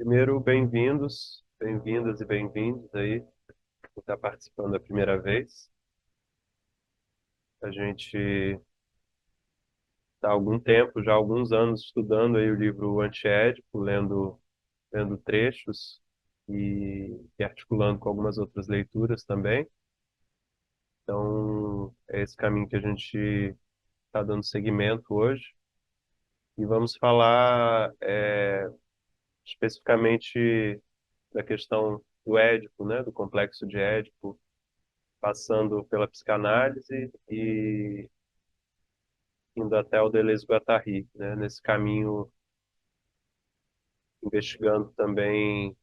Primeiro, bem-vindos, bem-vindas e bem-vindos aí, que está participando da primeira vez. A gente está há algum tempo, já há alguns anos, estudando aí o livro Antiédipo, lendo trechos e articulando com algumas outras leituras também. Então, é esse caminho que a gente está dando seguimento hoje. E vamos falar especificamente da questão do Édipo, né, do complexo de Édipo, passando pela psicanálise e indo até o Deleuze-Guattari, né? Nesse caminho, investigando também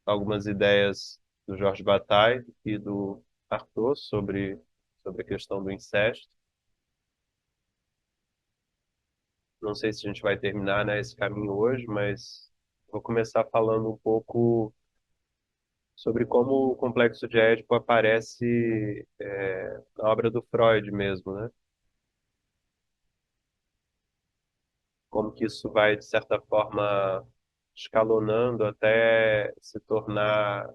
algumas ideias do Georges Bataille e do Artaud sobre a questão do incesto. Não sei se a gente vai terminar, né, esse caminho hoje, mas vou começar falando um pouco sobre como o complexo de Édipo aparece na obra do Freud mesmo, né? Como que isso vai, de certa forma, escalonando até se tornar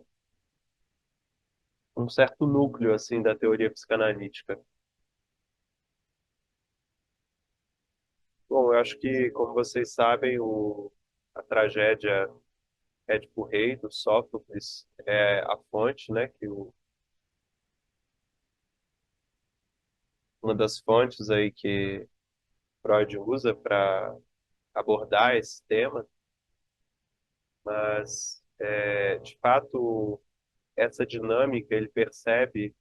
um certo núcleo assim da teoria psicanalítica. Bom, eu acho que, como vocês sabem, a tragédia Édipo Rei, do Sófocles, é a fonte, né, uma das fontes aí que Freud usa para abordar esse tema, mas, de fato, essa dinâmica ele percebe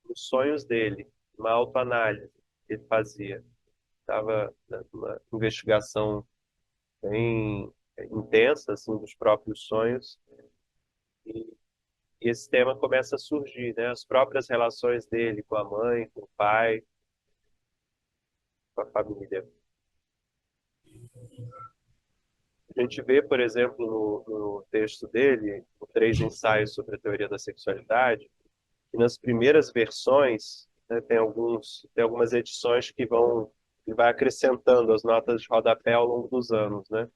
nos sonhos dele, uma autoanálise que ele fazia. Estava numa investigação bem intensa assim dos próprios sonhos e, e esse tema começa a surgir, né? As próprias relações dele com a mãe, com o pai, com a família. A gente vê, por exemplo, no texto dele, o Três Ensaios sobre a Teoria da Sexualidade, que nas primeiras versões, né, tem algumas edições que vai acrescentando as notas de rodapé ao longo dos anos, né?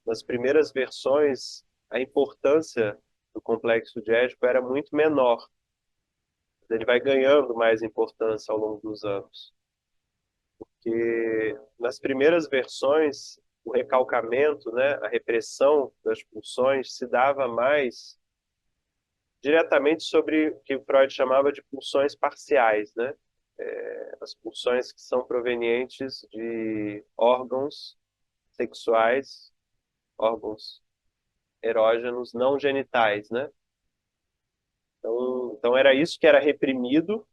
Nas primeiras versões, a importância do complexo de Édipo era muito menor. Ele vai ganhando mais importância ao longo dos anos. Que nas primeiras versões, o recalcamento, né, a repressão das pulsões se dava mais diretamente sobre o que Freud chamava de pulsões parciais, né? As pulsões que são provenientes de órgãos sexuais, órgãos erógenos não genitais, né? Então era isso que era reprimido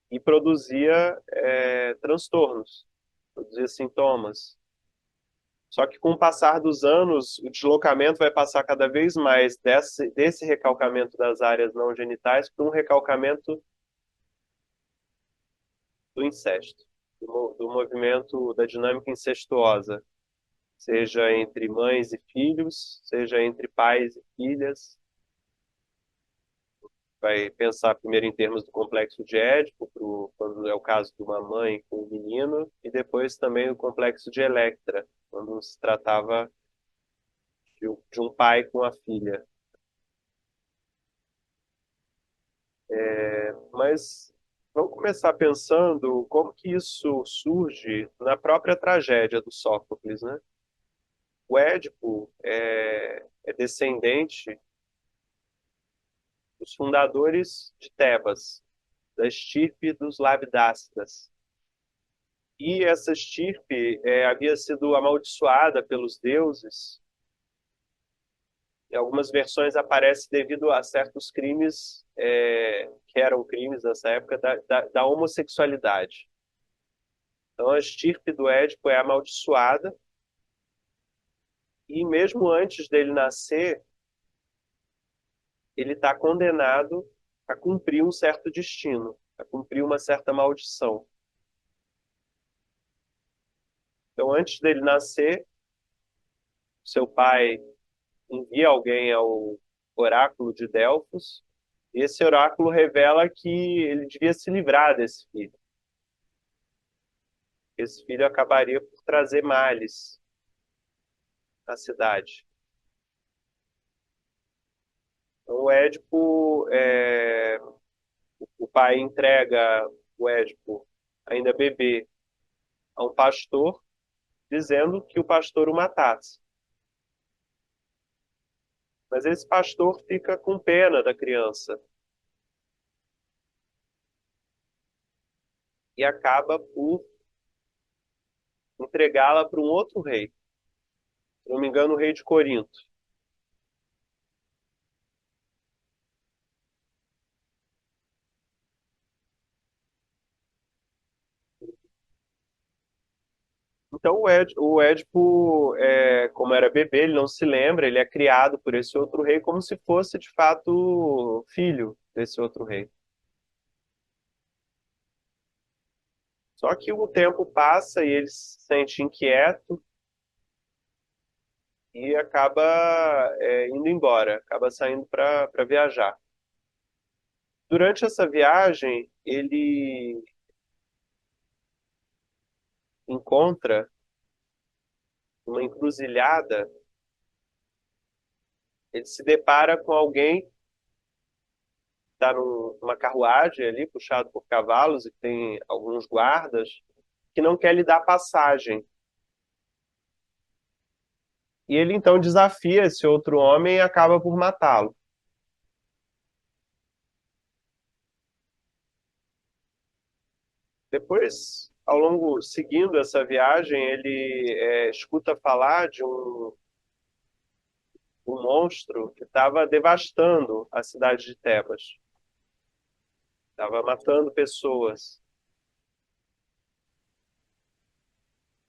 e produzia transtornos, produzia sintomas. Só que com o passar dos anos, o deslocamento vai passar cada vez mais desse recalcamento das áreas não genitais para um recalcamento do incesto, do movimento da dinâmica incestuosa, seja entre mães e filhos, seja entre pais e filhas. Vai pensar primeiro em termos do complexo de Édipo, quando é o caso de uma mãe com um menino, e depois também o complexo de Electra, quando se tratava de um pai com a filha. Mas vamos começar pensando como que isso surge na própria tragédia do Sófocles, né? O Édipo é descendente dos fundadores de Tebas, da estirpe dos Labdácidas. E essa estirpe havia sido amaldiçoada pelos deuses. Em algumas versões aparece devido a certos crimes que eram crimes nessa época da homossexualidade. Então a estirpe do Édipo é amaldiçoada e mesmo antes dele nascer, ele está condenado a cumprir um certo destino, a cumprir uma certa maldição. Então antes dele nascer, seu pai envia alguém ao oráculo de Delfos, e esse oráculo revela que ele devia se livrar desse filho. que esse filho acabaria por trazer males à cidade. Então, o pai entrega o Édipo, ainda bebê, a um pastor, dizendo que o pastor o matasse. Mas esse pastor fica com pena da criança e acaba por entregá-la para um outro rei, se não me engano, o rei de Corinto. Então o Édipo, como era bebê, ele não se lembra, ele é criado por esse outro rei como se fosse de fato filho desse outro rei. Só que o tempo passa e ele se sente inquieto e acaba indo embora, acaba saindo para viajar. Durante essa viagem, ele encontra uma encruzilhada, ele se depara com alguém que está numa carruagem ali, puxado por cavalos, e tem alguns guardas, que não quer lhe dar passagem. E ele então desafia esse outro homem e acaba por matá-lo. Depois, ao longo, seguindo essa viagem, ele escuta falar de um monstro que estava devastando a cidade de Tebas, estava matando pessoas.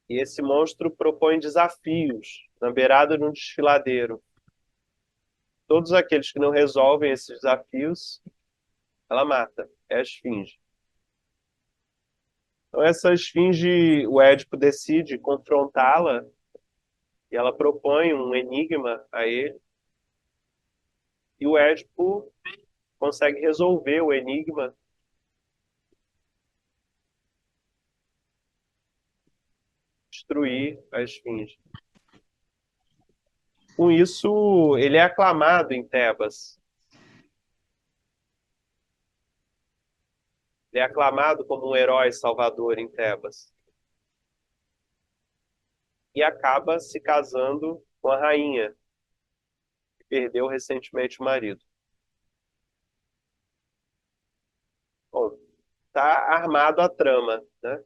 E esse monstro propõe desafios na beirada de um desfiladeiro. Todos aqueles que não resolvem esses desafios, ela mata. É a esfinge. Então, essa esfinge, o Édipo decide confrontá-la e ela propõe um enigma a ele. E o Édipo consegue resolver o enigma, destruir a esfinge. Com isso, ele é aclamado em Tebas. Ele é aclamado como um herói salvador em Tebas. E acaba se casando com a rainha, que perdeu recentemente o marido. Bom, tá armado a trama, né?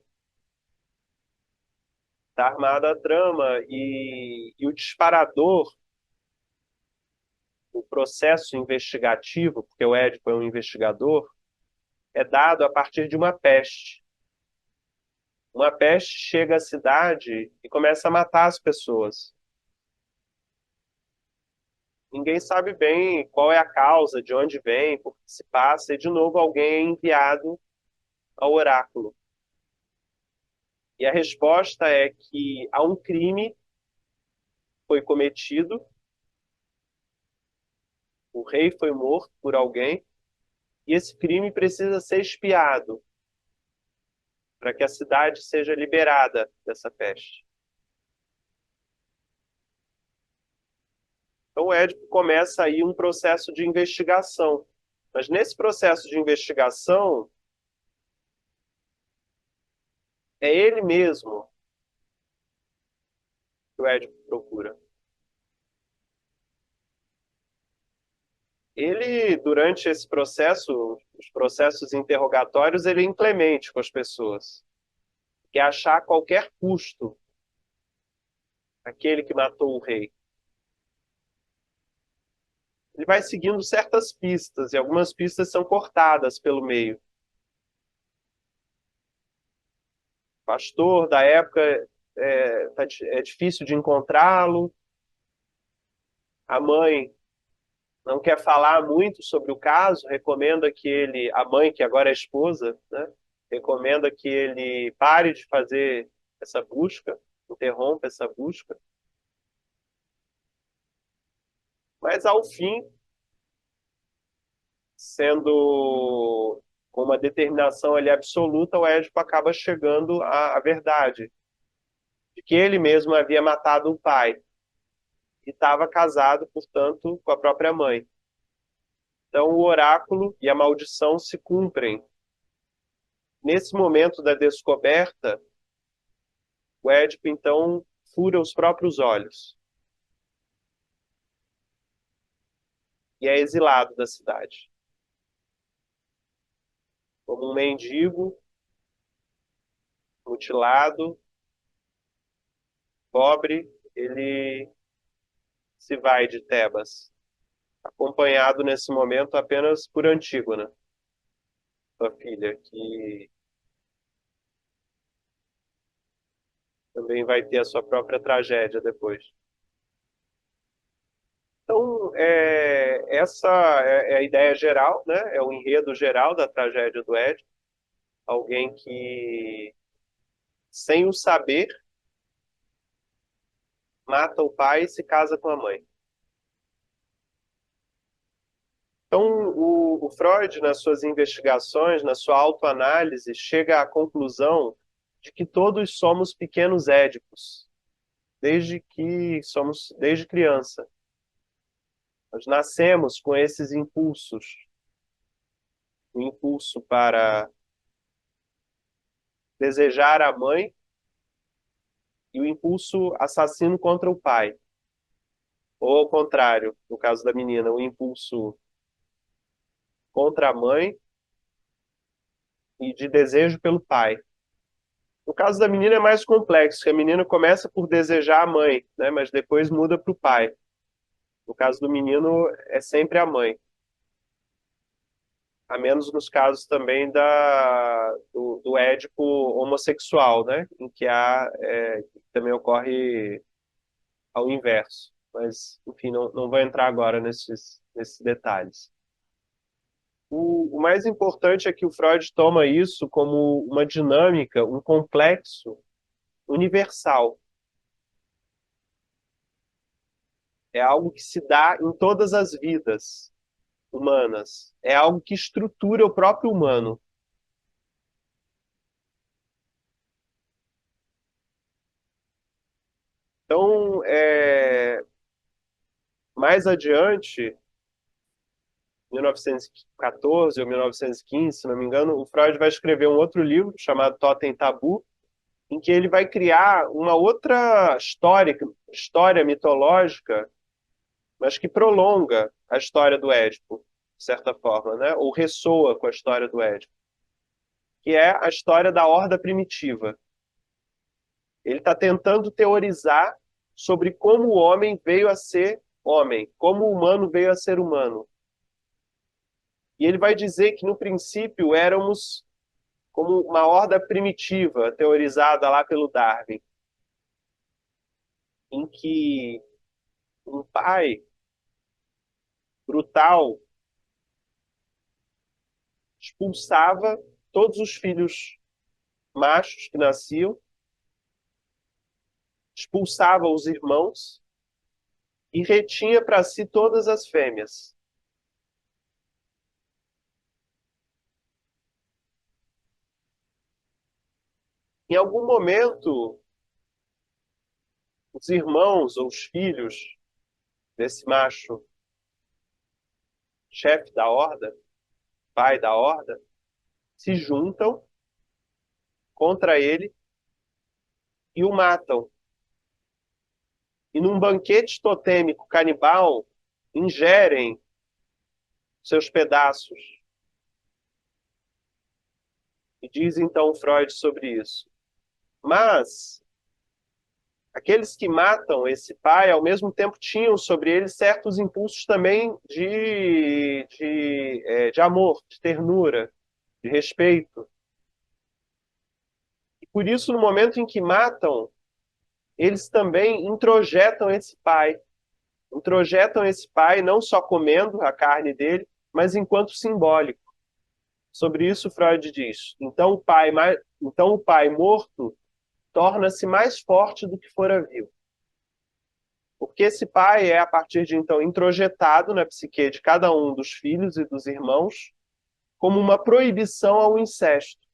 Tá armada a trama e o disparador, o processo investigativo, porque o Édipo é um investigador, é dado a partir de uma peste. Uma peste chega à cidade e começa a matar as pessoas. Ninguém sabe bem qual é a causa, de onde vem, por que se passa, e de novo alguém é enviado ao oráculo. E a resposta é que há um crime foi cometido, o rei foi morto por alguém, e esse crime precisa ser expiado para que a cidade seja liberada dessa peste. Então o Édipo começa aí um processo de investigação. Mas nesse processo de investigação, é ele mesmo que o Édipo procura. Ele, durante esse processo, os processos interrogatórios, ele é inclemente com as pessoas. Quer achar a qualquer custo aquele que matou o rei. Ele vai seguindo certas pistas, e algumas pistas são cortadas pelo meio. O pastor da época é difícil de encontrá-lo. A mãe não quer falar muito sobre o caso, recomenda que ele, a mãe, que agora é esposa, né, recomenda que ele pare de fazer essa busca, interrompa essa busca. Mas, ao fim, sendo com uma determinação ali absoluta, o Édipo acaba chegando à verdade, de que ele mesmo havia matado o pai e estava casado, portanto, com a própria mãe. Então, o oráculo e a maldição se cumprem. Nesse momento da descoberta, o Édipo, então, fura os próprios olhos e é exilado da cidade. Como um mendigo, mutilado, pobre, ele se vai de Tebas, acompanhado nesse momento apenas por Antígona, sua filha, que também vai ter a sua própria tragédia depois. Então, essa é a ideia geral, né? É o enredo geral da tragédia do Édipo. Alguém que, sem o saber, mata o pai e se casa com a mãe. Então, o Freud, nas suas investigações, na sua autoanálise, chega à conclusão de que todos somos pequenos Édipos, desde criança. Nós nascemos com esses impulsos, o impulso para desejar a mãe e o impulso assassino contra o pai. Ou ao contrário, no caso da menina, o impulso contra a mãe e de desejo pelo pai. No caso da menina é mais complexo, que a menina começa por desejar a mãe, né, mas depois muda para o pai. No caso do menino, é sempre a mãe. A menos nos casos também do Édipo homossexual, né, em que também ocorre ao inverso. Mas, enfim, não vou entrar agora nesses detalhes. O mais importante é que o Freud toma isso como uma dinâmica, um complexo universal. É algo que se dá em todas as vidas humanas. É algo que estrutura o próprio humano. Então, mais adiante, 1914 ou 1915, se não me engano, o Freud vai escrever um outro livro chamado Totem e Tabu, em que ele vai criar uma outra história mitológica, mas que prolonga a história do Édipo, de certa forma, né? Ou ressoa com a história do Édipo, que é a história da horda primitiva. Ele está tentando teorizar sobre como o homem veio a ser homem, como o humano veio a ser humano. E ele vai dizer que, no princípio, éramos como uma horda primitiva, teorizada lá pelo Darwin, em que um pai brutal expulsava todos os filhos machos que nasciam, expulsava os irmãos e retinha para si todas as fêmeas. Em algum momento, os irmãos ou os filhos desse macho, chefe da horda, pai da horda, se juntam contra ele e o matam. E num banquete totêmico canibal, ingerem seus pedaços. E diz então Freud sobre isso. Mas aqueles que matam esse pai, ao mesmo tempo, tinham sobre ele certos impulsos também de amor, de ternura, de respeito. E por isso, no momento em que matam, eles também introjetam esse pai não só comendo a carne dele, mas enquanto simbólico. Sobre isso, Freud diz: então o pai morto torna-se mais forte do que fora vivo. Porque esse pai é, a partir de então, introjetado na psique de cada um dos filhos e dos irmãos como uma proibição ao incesto.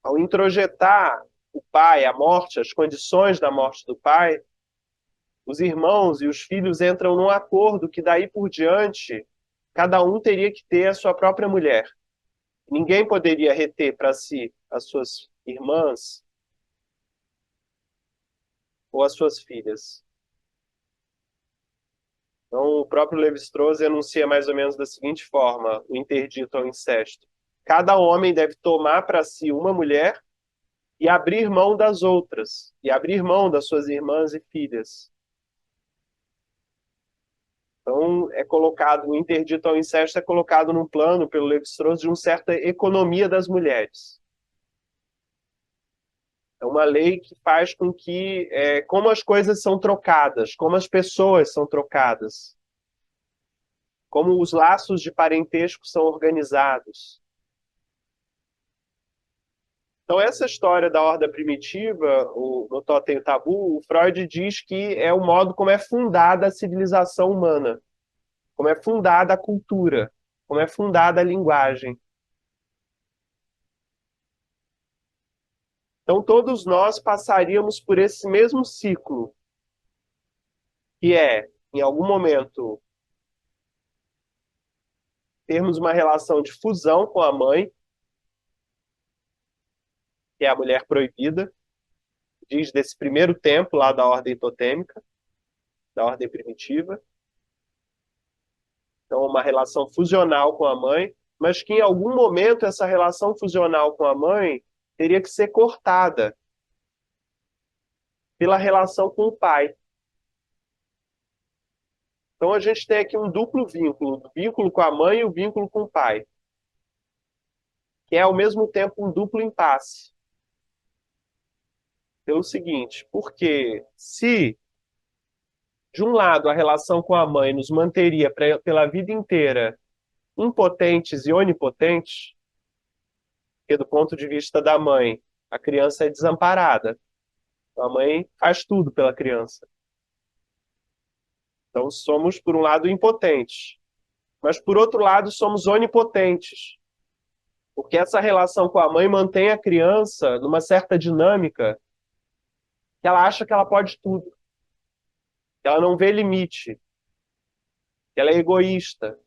Ao introjetar o pai, a morte, as condições da morte do pai, os irmãos e os filhos entram num acordo que daí por diante cada um teria que ter a sua própria mulher. Ninguém poderia reter para si as suas irmãs ou as suas filhas. Então, o próprio Levi-Strauss enuncia mais ou menos da seguinte forma o interdito ao incesto. Cada homem deve tomar para si uma mulher e abrir mão das outras, e abrir mão das suas irmãs e filhas. Então, é colocado, o interdito ao incesto é colocado num plano, pelo Levi-Strauss, de uma certa economia das mulheres. É uma lei que faz com que, como as coisas são trocadas, como as pessoas são trocadas, como os laços de parentesco são organizados. Então, essa história da horda primitiva, no Totem e o Tabu, o Freud diz que é o modo como é fundada a civilização humana, como é fundada a cultura, como é fundada a linguagem. Então, todos nós passaríamos por esse mesmo ciclo, que é, em algum momento, termos uma relação de fusão com a mãe, que é a mulher proibida, diz desse primeiro tempo lá da ordem totêmica, da ordem primitiva. Então, uma relação fusional com a mãe, mas que em algum momento essa relação fusional com a mãe teria que ser cortada pela relação com o pai. Então, a gente tem aqui um duplo vínculo, o vínculo com a mãe e o vínculo com o pai, que é ao mesmo tempo um duplo impasse. Pelo seguinte, porque se de um lado a relação com a mãe nos manteria pela vida inteira impotentes e onipotentes, porque do ponto de vista da mãe, a criança é desamparada. A mãe faz tudo pela criança. Então somos, por um lado, impotentes. Mas, por outro lado, somos onipotentes. Porque essa relação com a mãe mantém a criança numa certa dinâmica que ela acha que ela pode tudo. Que ela não vê limite. Que ela é egoísta.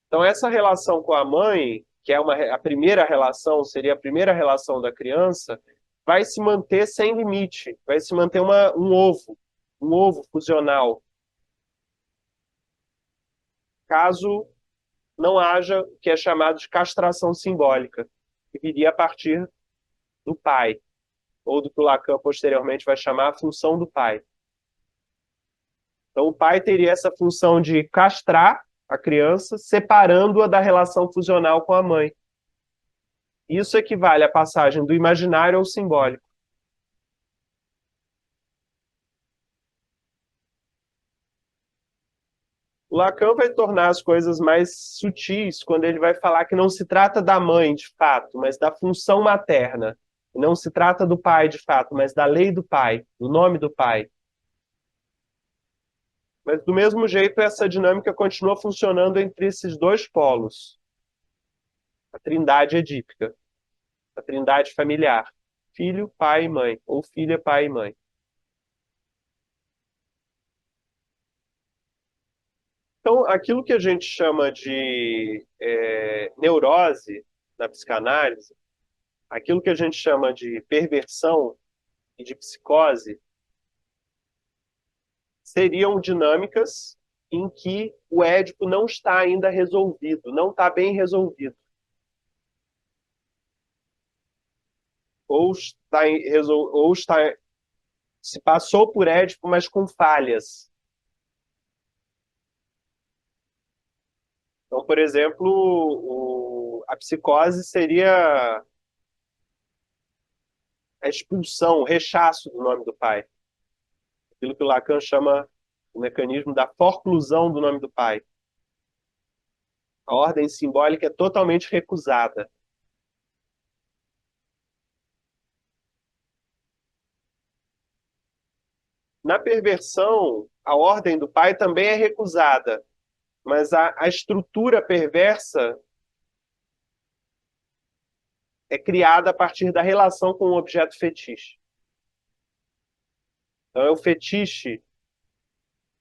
Então, essa relação com a mãe, que é a primeira relação, seria a primeira relação da criança, vai se manter sem limite, vai se manter um ovo fusional, caso não haja o que é chamado de castração simbólica, que viria a partir do pai, ou do que o Lacan posteriormente vai chamar a função do pai. Então, o pai teria essa função de castrar a criança, separando-a da relação fusional com a mãe. Isso equivale à passagem do imaginário ao simbólico. O Lacan vai tornar as coisas mais sutis quando ele vai falar que não se trata da mãe, de fato, mas da função materna. Não se trata do pai, de fato, mas da lei do pai, do nome do pai. Mas, do mesmo jeito, essa dinâmica continua funcionando entre esses dois polos. A trindade edípica, a trindade familiar. Filho, pai e mãe, ou filha, pai e mãe. Então, aquilo que a gente chama de neurose na psicanálise, aquilo que a gente chama de perversão e de psicose, seriam dinâmicas em que o Édipo não está ainda resolvido, não está bem resolvido. Ou está se passou por Édipo, mas com falhas. Então, por exemplo, a psicose seria a expulsão, o rechaço do nome do pai. Aquilo que o Lacan chama o mecanismo da forclusão do nome do pai. A ordem simbólica é totalmente recusada. Na perversão, a ordem do pai também é recusada, mas a estrutura perversa é criada a partir da relação com o objeto fetiche. Então, é o fetiche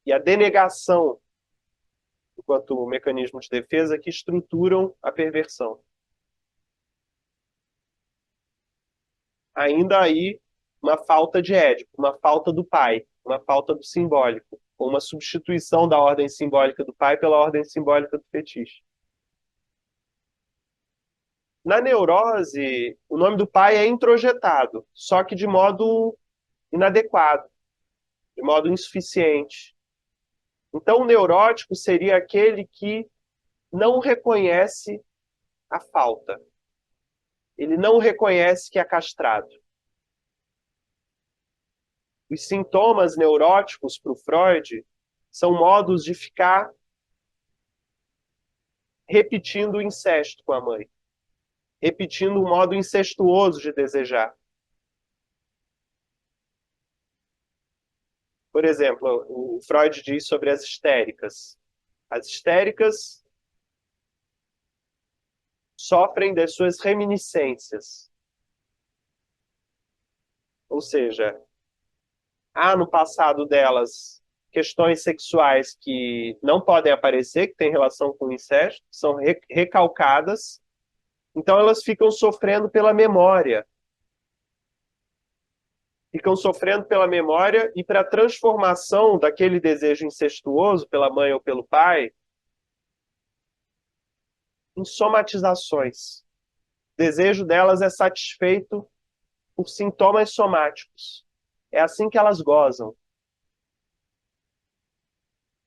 e a denegação, enquanto mecanismo de defesa, que estruturam a perversão. Ainda aí, uma falta de Édipo, uma falta do pai, uma falta do simbólico, ou uma substituição da ordem simbólica do pai pela ordem simbólica do fetiche. Na neurose, o nome do pai é introjetado, só que de modo inadequado, de modo insuficiente. Então, o neurótico seria aquele que não reconhece a falta. Ele não reconhece que é castrado. Os sintomas neuróticos para o Freud são modos de ficar repetindo o incesto com a mãe, repetindo um modo incestuoso de desejar. Por exemplo, o Freud diz sobre as histéricas. As histéricas sofrem das suas reminiscências. Ou seja, há no passado delas questões sexuais que não podem aparecer, que têm relação com o incesto, são recalcadas, então elas ficam sofrendo pela memória. Ficam sofrendo pela memória e para a transformação daquele desejo incestuoso pela mãe ou pelo pai em somatizações. O desejo delas é satisfeito por sintomas somáticos. É assim que elas gozam.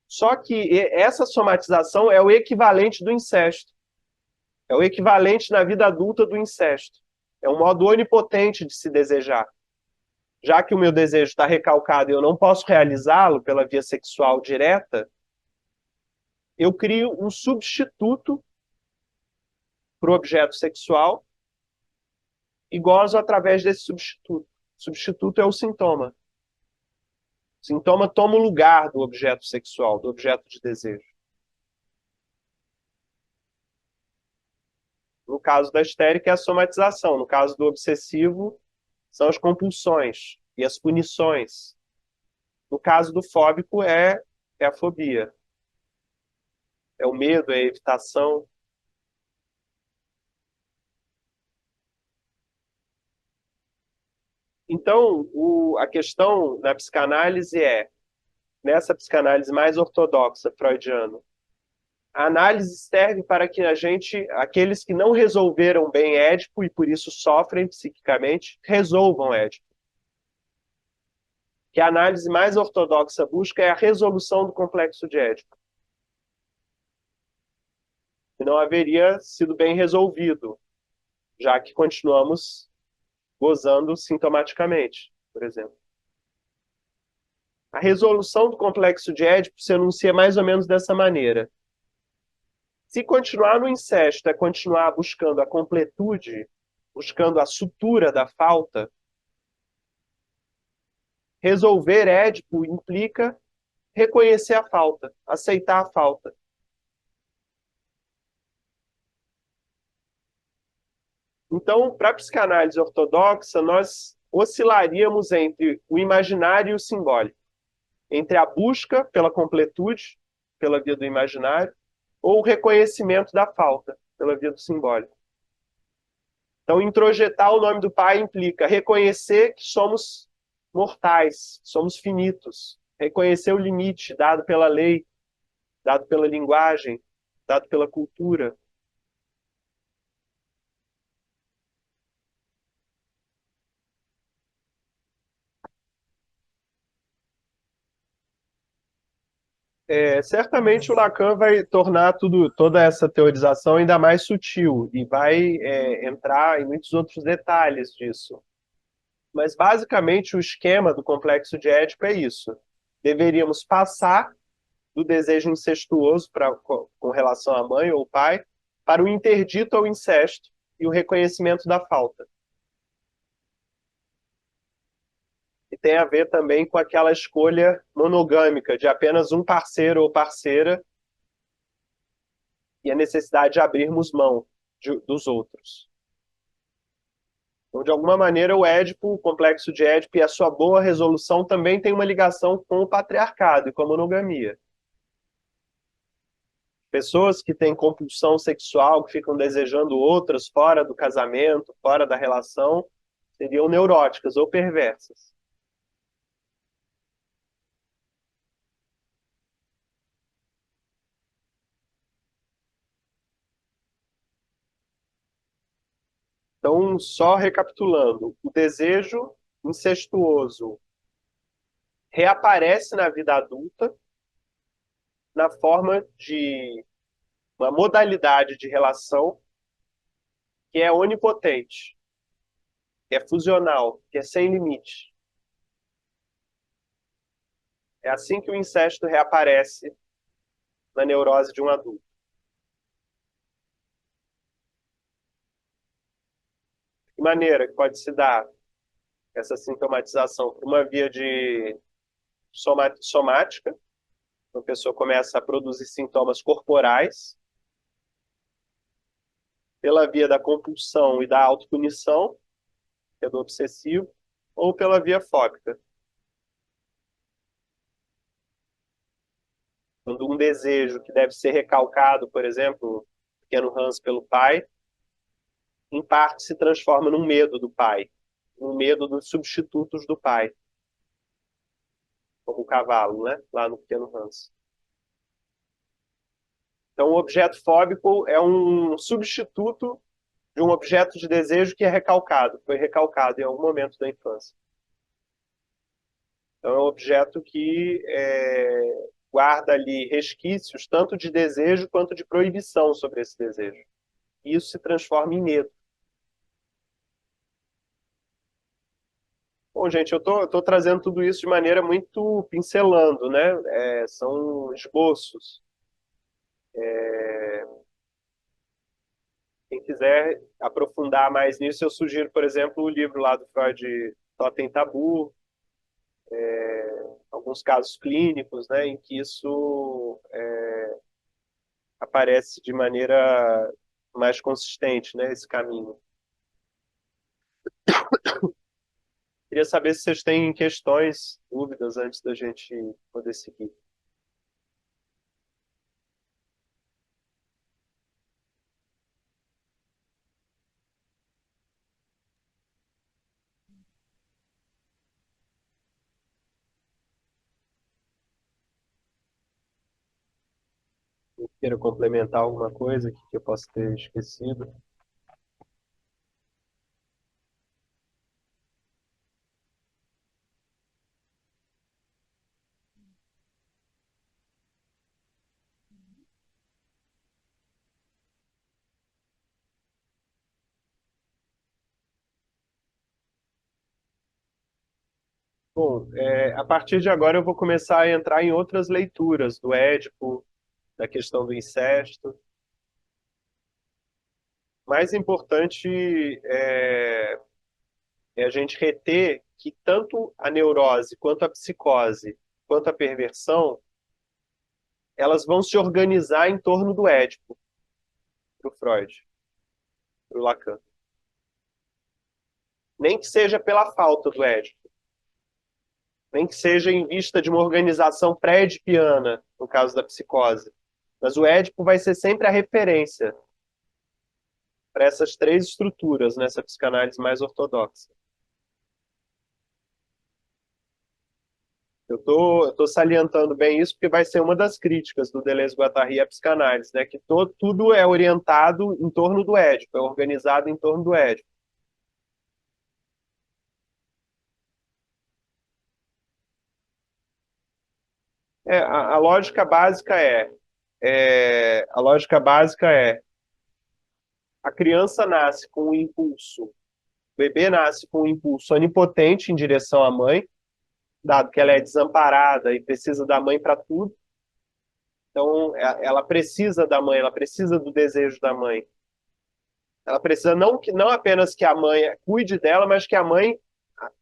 Só que essa somatização é o equivalente do incesto. É o equivalente na vida adulta do incesto. É um modo onipotente de se desejar. Já que o meu desejo está recalcado e eu não posso realizá-lo pela via sexual direta, eu crio um substituto para o objeto sexual e gozo através desse substituto. O substituto é o sintoma. O sintoma toma o lugar do objeto sexual, do objeto de desejo. No caso da histérica é a somatização. No caso do obsessivo, são as compulsões e as punições. No caso do fóbico, é a fobia. É o medo, é a evitação. Então, a questão na psicanálise nessa psicanálise mais ortodoxa, freudiana, a análise serve para que aqueles que não resolveram bem Édipo e por isso sofrem psiquicamente, resolvam Édipo. Que a análise mais ortodoxa busca é a resolução do complexo de Édipo. Que não haveria sido bem resolvido, já que continuamos gozando sintomaticamente, por exemplo. A resolução do complexo de Édipo se anuncia mais ou menos dessa maneira. Se continuar no incesto é continuar buscando a completude, buscando a sutura da falta, resolver Édipo implica reconhecer a falta, aceitar a falta. Então, para a psicanálise ortodoxa, nós oscilaríamos entre o imaginário e o simbólico, entre a busca pela completude, pela via do imaginário, ou o reconhecimento da falta, pela via do simbólico. Então, introjetar o nome do pai implica reconhecer que somos mortais, somos finitos, reconhecer o limite dado pela lei, dado pela linguagem, dado pela cultura. Certamente o Lacan vai tornar toda essa teorização ainda mais sutil e vai entrar em muitos outros detalhes disso. Mas, basicamente, o esquema do complexo de Édipo é isso. Deveríamos passar do desejo incestuoso com relação à mãe ou pai para o interdito ao incesto e o reconhecimento da falta. que tem a ver também com aquela escolha monogâmica de apenas um parceiro ou parceira e a necessidade de abrirmos mão dos outros. Então, de alguma maneira, o Édipo, o complexo de Édipo e a sua boa resolução também tem uma ligação com o patriarcado e com a monogamia. Pessoas que têm compulsão sexual, que ficam desejando outras fora do casamento, fora da relação, seriam neuróticas ou perversas. Então, só recapitulando, o desejo incestuoso reaparece na vida adulta na forma de uma modalidade de relação que é onipotente, que é fusional, que é sem limite. É assim que o incesto reaparece na neurose de um adulto. De maneira que pode se dar essa sintomatização por uma via de somática, a pessoa começa a produzir sintomas corporais, pela via da compulsão e da autopunição, que é do obsessivo, ou pela via fóbica. Quando um desejo que deve ser recalcado, por exemplo, um pequeno ranço pelo pai, em parte se transforma num medo do pai, um medo dos substitutos do pai, como o cavalo, né? Lá no pequeno ranço. Então, o objeto fóbico é um substituto de um objeto de desejo que é recalcado, foi recalcado em algum momento da infância. Então, é um objeto que guarda ali resquícios tanto de desejo quanto de proibição sobre esse desejo. E isso se transforma em medo. Bom, gente, eu tô trazendo tudo isso de maneira muito pincelando, né? São esboços. Quem quiser aprofundar mais nisso, eu sugiro, por exemplo, o livro lá do Freud, Totem Tabu, alguns casos clínicos, né, em que isso aparece de maneira mais consistente, né, esse caminho. Queria saber se vocês têm questões, dúvidas, antes da gente poder seguir. Queira complementar alguma coisa que eu possa ter esquecido. Bom, a partir de agora eu vou começar a entrar em outras leituras do Édipo, da questão do incesto. Mais importante é a gente reter que tanto a neurose, quanto a psicose, quanto a perversão, elas vão se organizar em torno do Édipo, para o Freud, para o Lacan. Nem que seja pela falta do Édipo, nem que seja em vista de uma organização pré-edipiana, no caso da psicose. Mas o Édipo vai ser sempre a referência para essas três estruturas nessa psicanálise mais ortodoxa. Eu tô salientando bem isso porque vai ser uma das críticas do Deleuze-Guattari à psicanálise, né? Que tudo é orientado em torno do Édipo, é organizado em torno do Édipo. A lógica básica a lógica básica é a criança nasce com um impulso, o bebê nasce com um impulso onipotente em direção à mãe, dado que ela é desamparada e precisa da mãe para tudo. Então, ela precisa da mãe, ela precisa do desejo da mãe. Ela precisa não apenas que a mãe cuide dela, mas que a mãe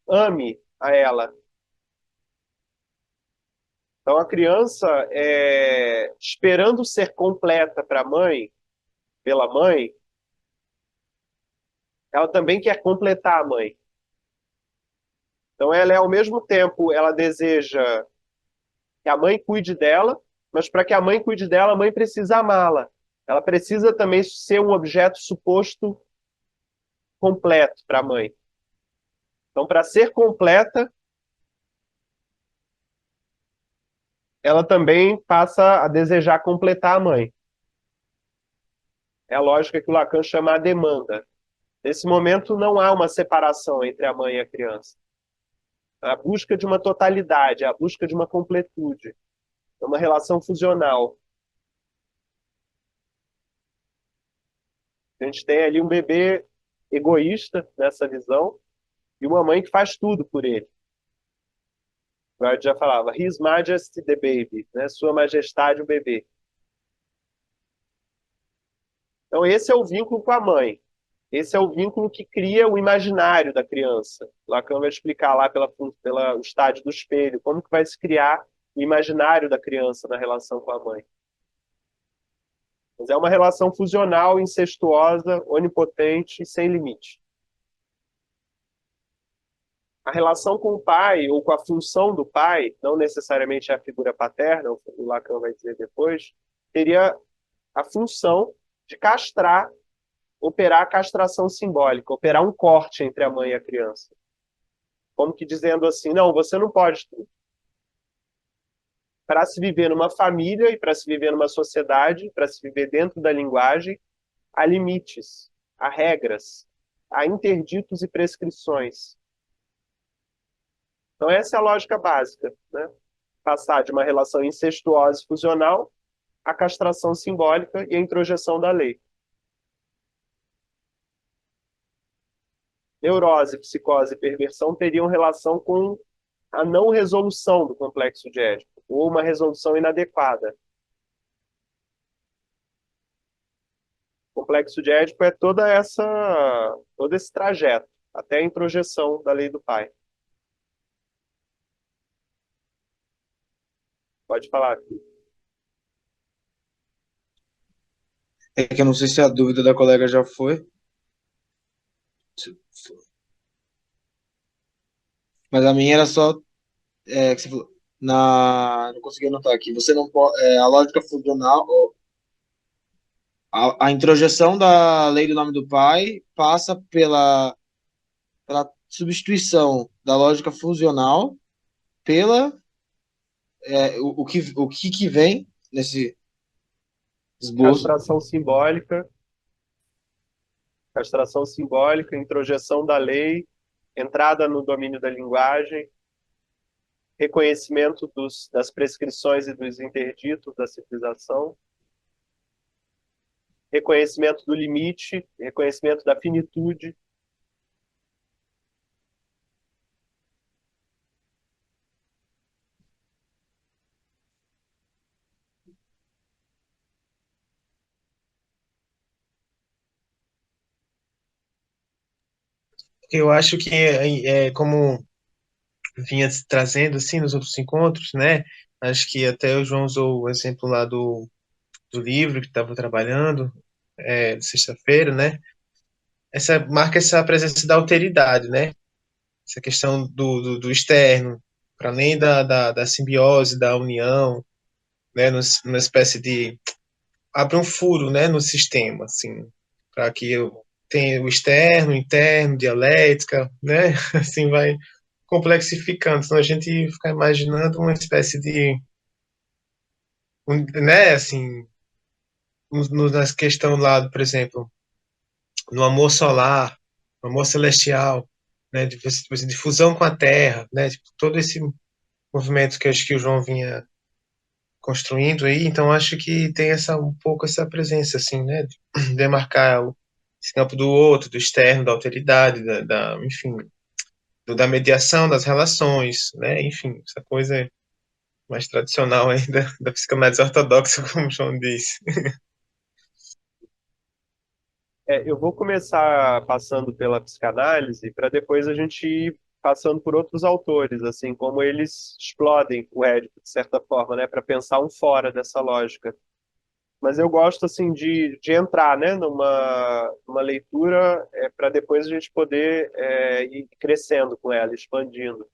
ame a ela, Então, a criança, esperando ser completa para a mãe, pela mãe, ela também quer completar a mãe. Então, ela é ao mesmo tempo, ela deseja que a mãe cuide dela, mas para que a mãe cuide dela, a mãe precisa amá-la. Ela precisa também ser um objeto suposto completo para a mãe. Então, para ser completa, ela também passa a desejar completar a mãe. É a lógica que o Lacan chama a demanda. Nesse momento, não há uma separação entre a mãe e a criança. É a busca de uma totalidade, é a busca de uma completude. É uma relação fusional. A gente tem ali um bebê egoísta nessa visão e uma mãe que faz tudo por ele. Freud já falava, His Majesty the Baby, né? Sua Majestade o bebê. Então esse é o vínculo com a mãe. Esse é o vínculo que cria o imaginário da criança. Lacan vai explicar lá pela o estádio do espelho como que vai se criar o imaginário da criança na relação com a mãe. Mas é uma relação fusional, incestuosa, onipotente e sem limite. A relação com o pai, ou com a função do pai, não necessariamente a figura paterna, o Lacan vai dizer depois, teria a função de castrar, operar a castração simbólica, operar um corte entre a mãe e a criança. Como que dizendo assim, não, você não pode. Para se viver numa família e para se viver numa sociedade, para se viver dentro da linguagem, há limites, há regras, há interditos e prescrições. Então, essa é a lógica básica, né? Passar de uma relação incestuosa e fusional à castração simbólica e à introjeção da lei. Neurose, psicose e perversão teriam relação com a não resolução do complexo de Édipo, ou uma resolução inadequada. O complexo de Édipo é todo esse trajeto, até a introjeção da lei do pai. Pode falar. É que eu não sei se a dúvida da colega já foi, mas a minha era só que você falou, não consegui anotar aqui. Você não pode, a lógica funcional, ou a introjeção da lei do nome do pai passa pela substituição da lógica funcional pela o que vem nesse esboço. Castração simbólica, introjeção da lei, entrada no domínio da linguagem, reconhecimento das prescrições e dos interditos da civilização, reconhecimento do limite, reconhecimento da finitude. Eu acho que como vinha se trazendo assim nos outros encontros, né? Acho que até o João usou o exemplo lá do livro que estava trabalhando, de sexta-feira, né? Essa marca essa presença da alteridade, né? Essa questão do externo, para além da simbiose, da união, né? Numa espécie de abre um furo, né? No sistema, assim, para que eu tenha o externo, o interno, dialética, né? Assim vai complexificando, senão a gente fica imaginando uma espécie de, né, assim, na questão lá, por exemplo, no amor solar, no amor celestial, né, de fusão com a Terra, né, tipo, todo esse movimento que acho que o João vinha construindo aí, então acho que tem um pouco essa presença, assim, né, de demarcar esse campo do outro, do externo, da alteridade, enfim, da mediação das relações, né, enfim, essa coisa mais tradicional ainda da psicanálise ortodoxa, como o João disse. Eu vou começar passando pela psicanálise para depois a gente ir passando por outros autores, assim, como eles explodem o Édipo, de certa forma, né, para pensar um fora dessa lógica. Mas eu gosto, assim, de entrar, né, numa leitura para depois a gente poder ir crescendo com ela, expandindo.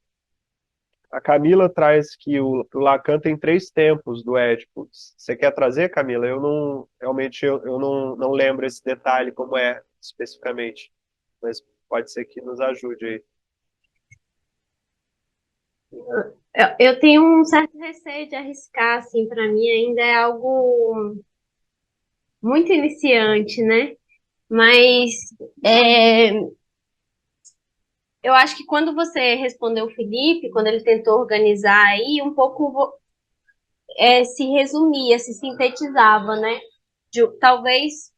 A Camila traz que o Lacan tem três tempos do Édipo. Você quer trazer, Camila? Eu não, realmente, eu não lembro esse detalhe como é especificamente, mas pode ser que nos ajude aí. Eu tenho um certo receio de arriscar, assim, para mim ainda é algo muito iniciante, né? Mas é, eu acho que quando você respondeu o Felipe, quando ele tentou organizar aí, um pouco se resumia, se sintetizava, né? Talvez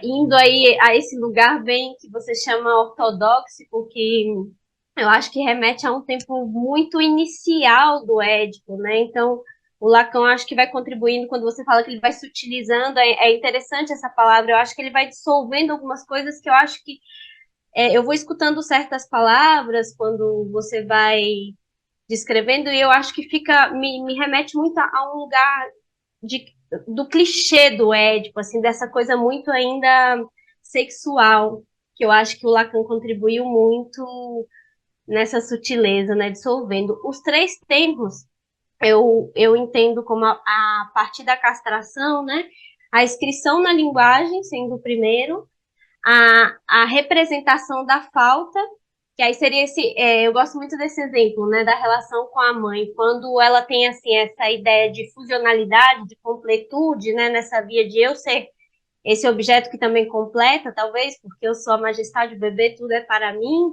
indo aí a esse lugar bem que você chama ortodoxo, porque eu acho que remete a um tempo muito inicial do Édipo, né? Então, o Lacan acho que vai contribuindo quando você fala que ele vai se utilizando, é interessante essa palavra, eu acho que ele vai dissolvendo algumas coisas que eu acho que eu vou escutando certas palavras quando você vai descrevendo e eu acho que me remete muito a um lugar de, do clichê do Édipo, assim, dessa coisa muito ainda sexual, que eu acho que o Lacan contribuiu muito nessa sutileza, né, dissolvendo. Os três tempos eu entendo como a partir da castração, né, a inscrição na linguagem sendo o primeiro, a representação da falta, que aí seria eu gosto muito desse exemplo, né, da relação com a mãe, quando ela tem, assim, essa ideia de fusionalidade, de completude, né, nessa via de eu ser esse objeto que também completa, talvez, porque eu sou a majestade, o bebê, tudo é para mim,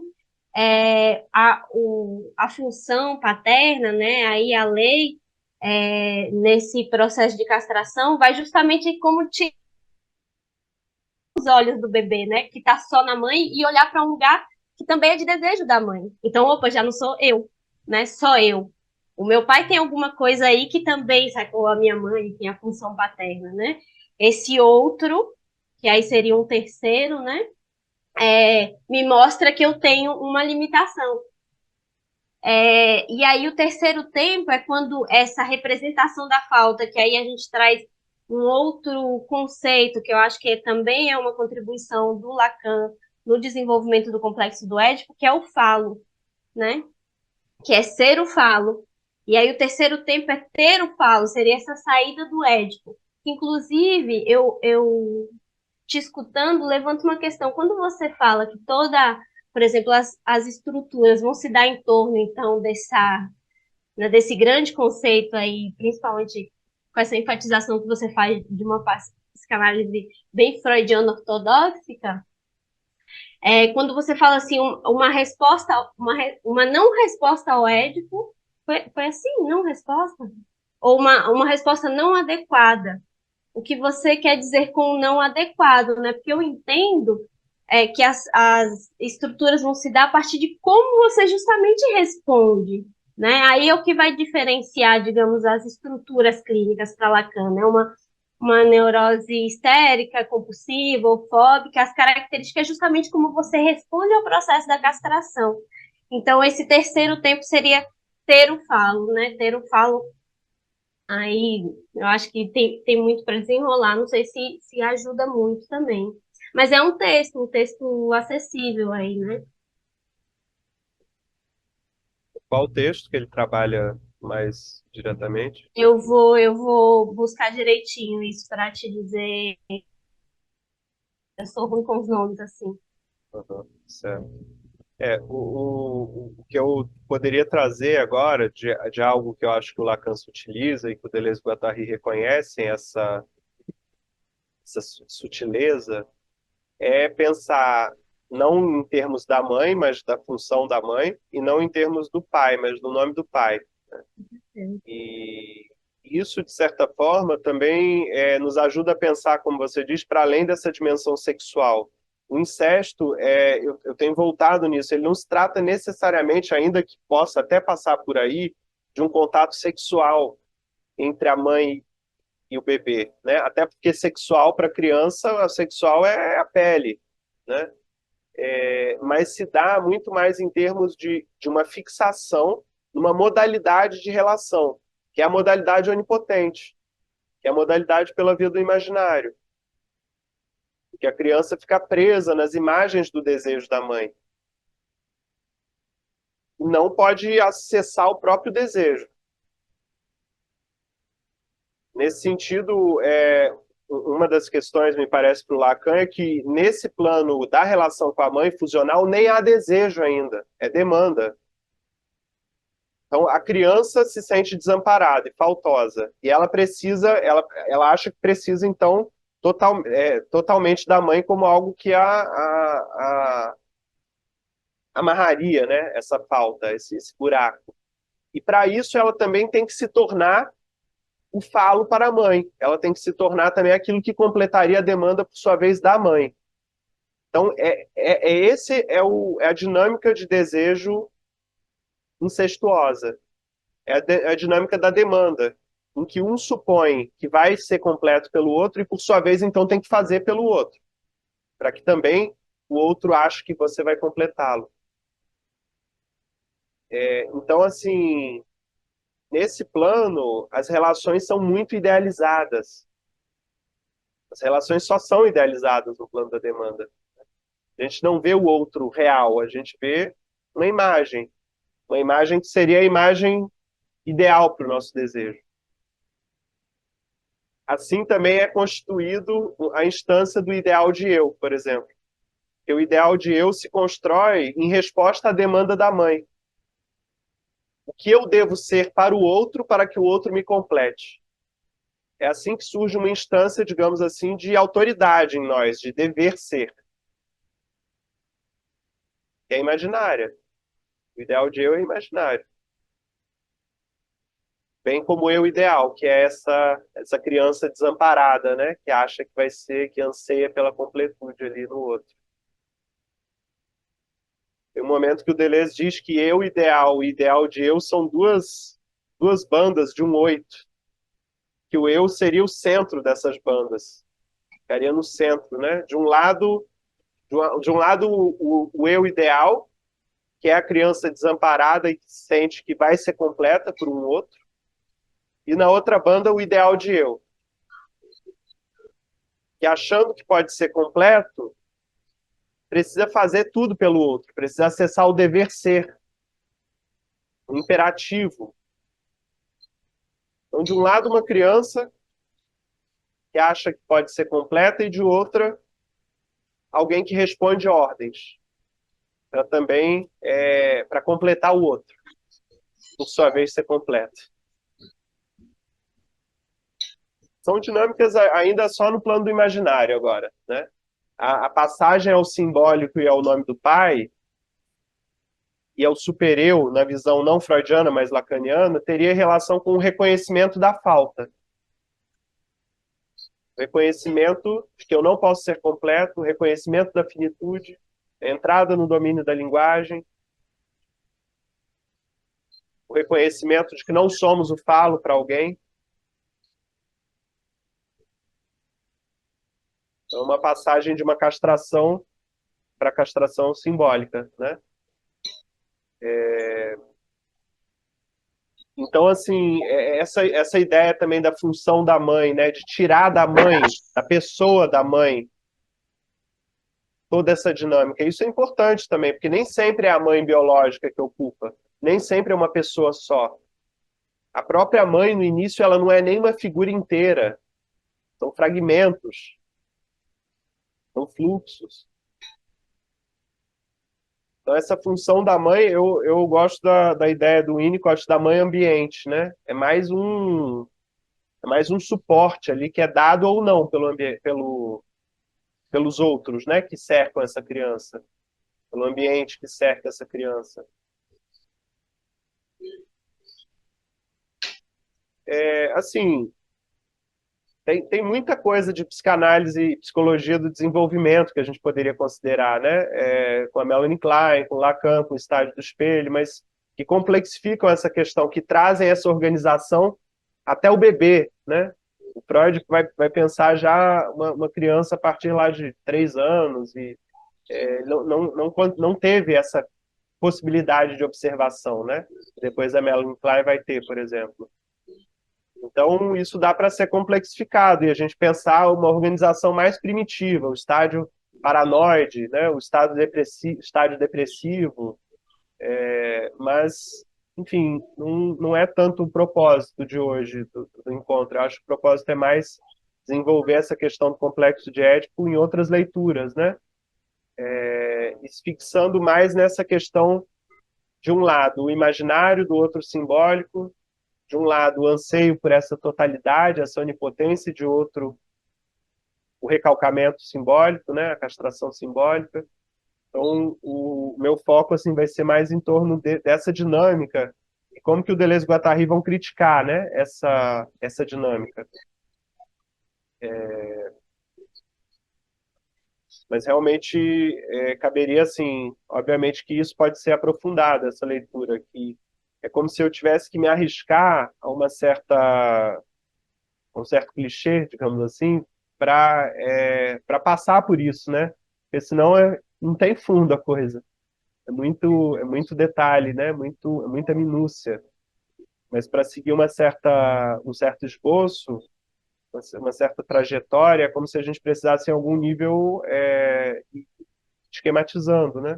a função paterna, né, aí a lei, nesse processo de castração, vai justamente como tirar os olhos do bebê, né, que está só na mãe, e olhar para um lugar que também é de desejo da mãe. Então, opa, já não sou eu, né, só eu. O meu pai tem alguma coisa aí que também sacou a minha mãe, tem a função paterna, né? Esse outro, que aí seria um terceiro, né? Me mostra que eu tenho uma limitação. E aí o terceiro tempo é quando essa representação da falta, que aí a gente traz um outro conceito, que eu acho que também é uma contribuição do Lacan no desenvolvimento do complexo do Édipo, que é o falo, né? Que é ser o falo. E aí o terceiro tempo é ter o falo, seria essa saída do Édipo. Inclusive, eu te escutando, levanta uma questão. Quando você fala que por exemplo, as estruturas vão se dar em torno, então, né, desse grande conceito aí, principalmente com essa enfatização que você faz de uma psicanálise bem freudiana ortodoxa, quando você fala assim, uma resposta, uma não resposta ao Édipo, foi assim, não resposta? Ou uma resposta não adequada. O que você quer dizer com não adequado, né? Porque eu entendo que as estruturas vão se dar a partir de como você justamente responde, né? Aí é o que vai diferenciar, digamos, as estruturas clínicas para Lacan, né? Uma neurose histérica, compulsiva ou fóbica, as características é justamente como você responde ao processo da castração. Então, esse terceiro tempo seria ter o falo, né? Ter o falo. Aí eu acho que tem muito para desenrolar, não sei se ajuda muito também. Mas é um texto acessível aí, né? Qual o texto que ele trabalha mais diretamente? Eu vou buscar direitinho isso para te dizer. Eu sou ruim com os nomes assim. Uhum, certo. O que eu poderia trazer agora de algo que eu acho que o Lacan se utiliza e que o Deleuze-Guattari reconhecem essa sutileza, é pensar não em termos da mãe, mas da função da mãe, e não em termos do pai, mas do nome do pai. E isso, de certa forma, também nos ajuda a pensar, como você diz, para além dessa dimensão sexual. O incesto, eu tenho voltado nisso, ele não se trata necessariamente, ainda que possa até passar por aí, de um contato sexual entre a mãe e o bebê, né? Até porque sexual para criança, a sexual é a pele, né? mas se dá muito mais em termos de uma fixação numa modalidade de relação, que é a modalidade onipotente, que é a modalidade pela via do imaginário, que a criança fica presa nas imagens do desejo da mãe. E não pode acessar o próprio desejo. Nesse sentido, uma das questões, me parece, para o Lacan é que, nesse plano da relação com a mãe funcional, nem há desejo ainda, é demanda. Então, a criança se sente desamparada e faltosa, e ela precisa, ela acha que precisa, então, totalmente da mãe como algo que amarraria, né, essa falta, esse buraco. E, para isso, ela também tem que se tornar o falo para a mãe. Ela tem que se tornar também aquilo que completaria a demanda, por sua vez, da mãe. Então, esse é a dinâmica de desejo incestuosa. É a dinâmica da demanda, em que um supõe que vai ser completo pelo outro e, por sua vez, então tem que fazer pelo outro, para que também o outro ache que você vai completá-lo. Então, assim, nesse plano, as relações são muito idealizadas. As relações só são idealizadas no plano da demanda. A gente não vê o outro real, a gente vê uma imagem que seria a imagem ideal para o nosso desejo. Assim também é constituído a instância do ideal de eu, por exemplo. Porque o ideal de eu se constrói em resposta à demanda da mãe. O que eu devo ser para o outro para que o outro me complete? É assim que surge uma instância, digamos assim, de autoridade em nós, de dever ser. Que é imaginária. O ideal de eu é imaginário. Bem como o eu ideal, que é essa criança desamparada, né? Que acha que vai ser, que anseia pela completude ali no outro. Tem um momento que o Deleuze diz que eu ideal e ideal de eu são duas bandas de um 8. Que o eu seria o centro dessas bandas. Ficaria no centro, né? De um lado o eu ideal, que é a criança desamparada e que sente que vai ser completa por um outro. E na outra banda, o ideal de eu. Que achando que pode ser completo, precisa fazer tudo pelo outro, precisa acessar o dever ser, o imperativo. Então, de um lado, uma criança que acha que pode ser completa, e de outra, alguém que responde ordens, para também, para completar o outro, por sua vez, ser completo. São dinâmicas ainda só no plano do imaginário agora, né? A passagem ao simbólico e ao nome do pai, e ao supereu, na visão não freudiana, mas lacaniana, teria relação com o reconhecimento da falta. O reconhecimento de que eu não posso ser completo, o reconhecimento da finitude, a entrada no domínio da linguagem, o reconhecimento de que não somos o falo para alguém. É uma passagem de uma castração para castração simbólica, né? Então, assim, essa ideia também da função da mãe, né? De tirar da mãe, da pessoa da mãe, toda essa dinâmica. Isso é importante também, porque nem sempre é a mãe biológica que ocupa, nem sempre é uma pessoa só. A própria mãe, no início, ela não é nem uma figura inteira. São fragmentos, são fluxos. Então, essa função da mãe, eu gosto da ideia do Winnicott da mãe ambiente, né? É mais um suporte ali que é dado ou não pelos outros, né? Que cercam essa criança, pelo ambiente que cerca essa criança. Assim, tem muita coisa de psicanálise e psicologia do desenvolvimento que a gente poderia considerar, né? Com a Melanie Klein, com Lacan, com o estágio do espelho, mas que complexificam essa questão, que trazem essa organização até o bebê, né? O Freud vai pensar já uma criança a partir lá de 3 anos e não teve essa possibilidade de observação, né? Depois a Melanie Klein vai ter, por exemplo. Então, isso dá para ser complexificado e a gente pensar uma organização mais primitiva, o estádio paranoide, né? O estádio depressivo, mas, enfim, não é tanto o propósito de hoje do encontro. Eu acho que o propósito é mais desenvolver essa questão do complexo de Édipo em outras leituras, né? E se fixando mais nessa questão, de um lado, o imaginário, do outro, o simbólico, de um lado, o anseio por essa totalidade, essa onipotência, e de outro, o recalcamento simbólico, né? A castração simbólica. Então, o meu foco assim vai ser mais em torno dessa dinâmica e como que o Deleuze e o Guattari vão criticar, né, essa dinâmica. Mas realmente caberia assim, obviamente que isso pode ser aprofundado, essa leitura, que é como se eu tivesse que me arriscar a um certo clichê, digamos assim, para passar por isso, né? Porque senão não tem fundo a coisa. É muito detalhe, né? Muita minúcia. Mas para seguir um certo esboço, uma certa trajetória, é como se a gente precisasse em algum nível ir esquematizando, né?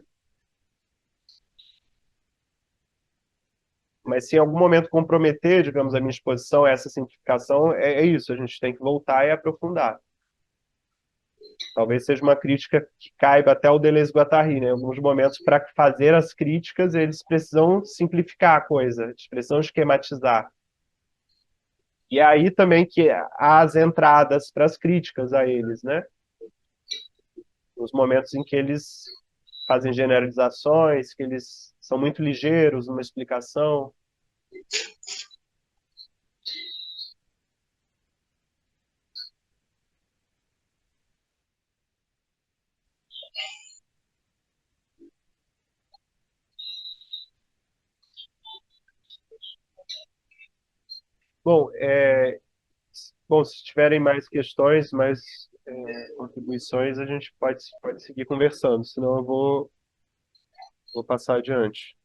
Mas se em algum momento comprometer, digamos, a minha exposição a essa simplificação, é isso, a gente tem que voltar e aprofundar. Talvez seja uma crítica que caiba até o Deleuze e Guattari, né? Em alguns momentos, para fazer as críticas, eles precisam simplificar a coisa, eles precisam esquematizar. E é aí também que há as entradas para as críticas a eles, né? Os momentos em que eles fazem generalizações, que eles são muito ligeiros numa explicação. Bom, se tiverem mais questões, mais contribuições, a gente pode seguir conversando, senão eu vou passar adiante.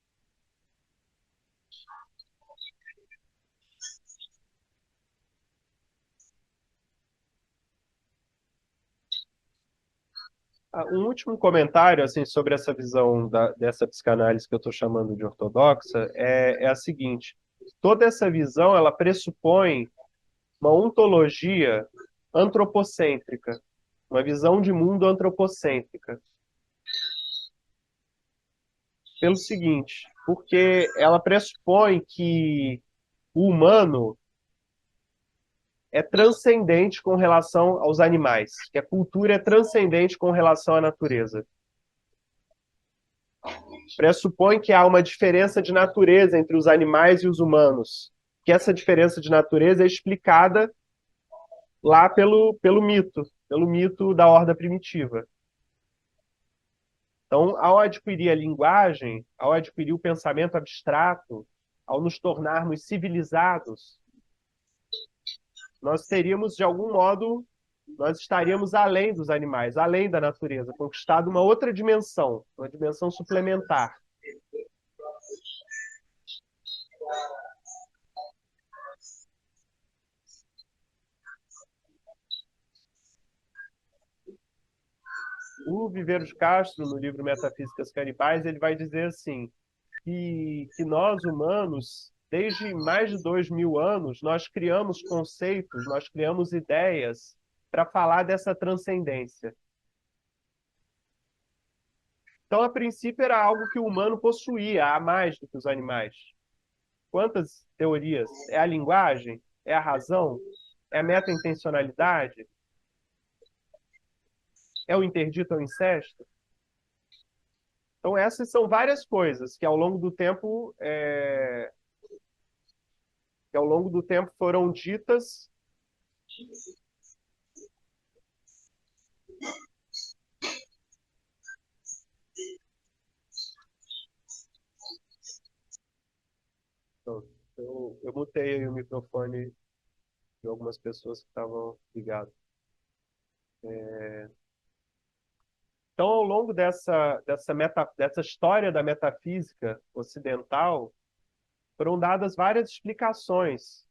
Um último comentário assim sobre essa visão dessa psicanálise que eu estou chamando de ortodoxa é a seguinte: toda essa visão ela pressupõe uma ontologia antropocêntrica, uma visão de mundo antropocêntrica. Pelo seguinte, porque ela pressupõe que o humano é transcendente com relação aos animais, que a cultura é transcendente com relação à natureza. Pressupõe que há uma diferença de natureza entre os animais e os humanos, que essa diferença de natureza é explicada lá pelo mito da horda primitiva. Então, ao adquirir a linguagem, ao adquirir o pensamento abstrato, ao nos tornarmos civilizados, nós teríamos, de algum modo, nós estaríamos além dos animais, além da natureza, conquistado uma outra dimensão, uma dimensão suplementar. O Viveiro de Castro, no livro Metafísicas Canibais, ele vai dizer assim, que nós, humanos, desde mais de 2000 anos, nós criamos conceitos, nós criamos ideias para falar dessa transcendência. Então, a princípio, era algo que o humano possuía, a mais do que os animais. Quantas teorias? É a linguagem? É a razão? É a meta-intencionalidade? É o interdito ao incesto? Então, essas são várias coisas que, ao longo do tempo, foram ditas eu mutei aí o microfone de algumas pessoas que estavam ligadas. Então, ao longo dessa história da metafísica ocidental, foram dadas várias explicações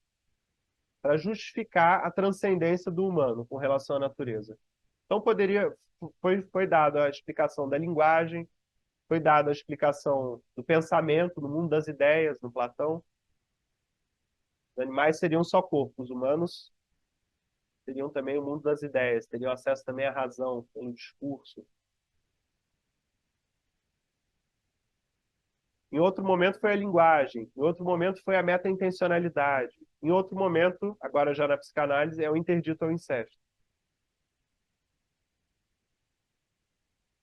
para justificar a transcendência do humano com relação à natureza. Então, foi dada a explicação da linguagem, foi dada a explicação do pensamento, do mundo das ideias, no Platão. Os animais seriam só corpos, os humanos teriam também o mundo das ideias, teriam acesso também à razão, ao discurso. Em outro momento foi a linguagem, em outro momento foi a meta-intencionalidade, em outro momento, agora já na psicanálise, é o interdito ao incesto.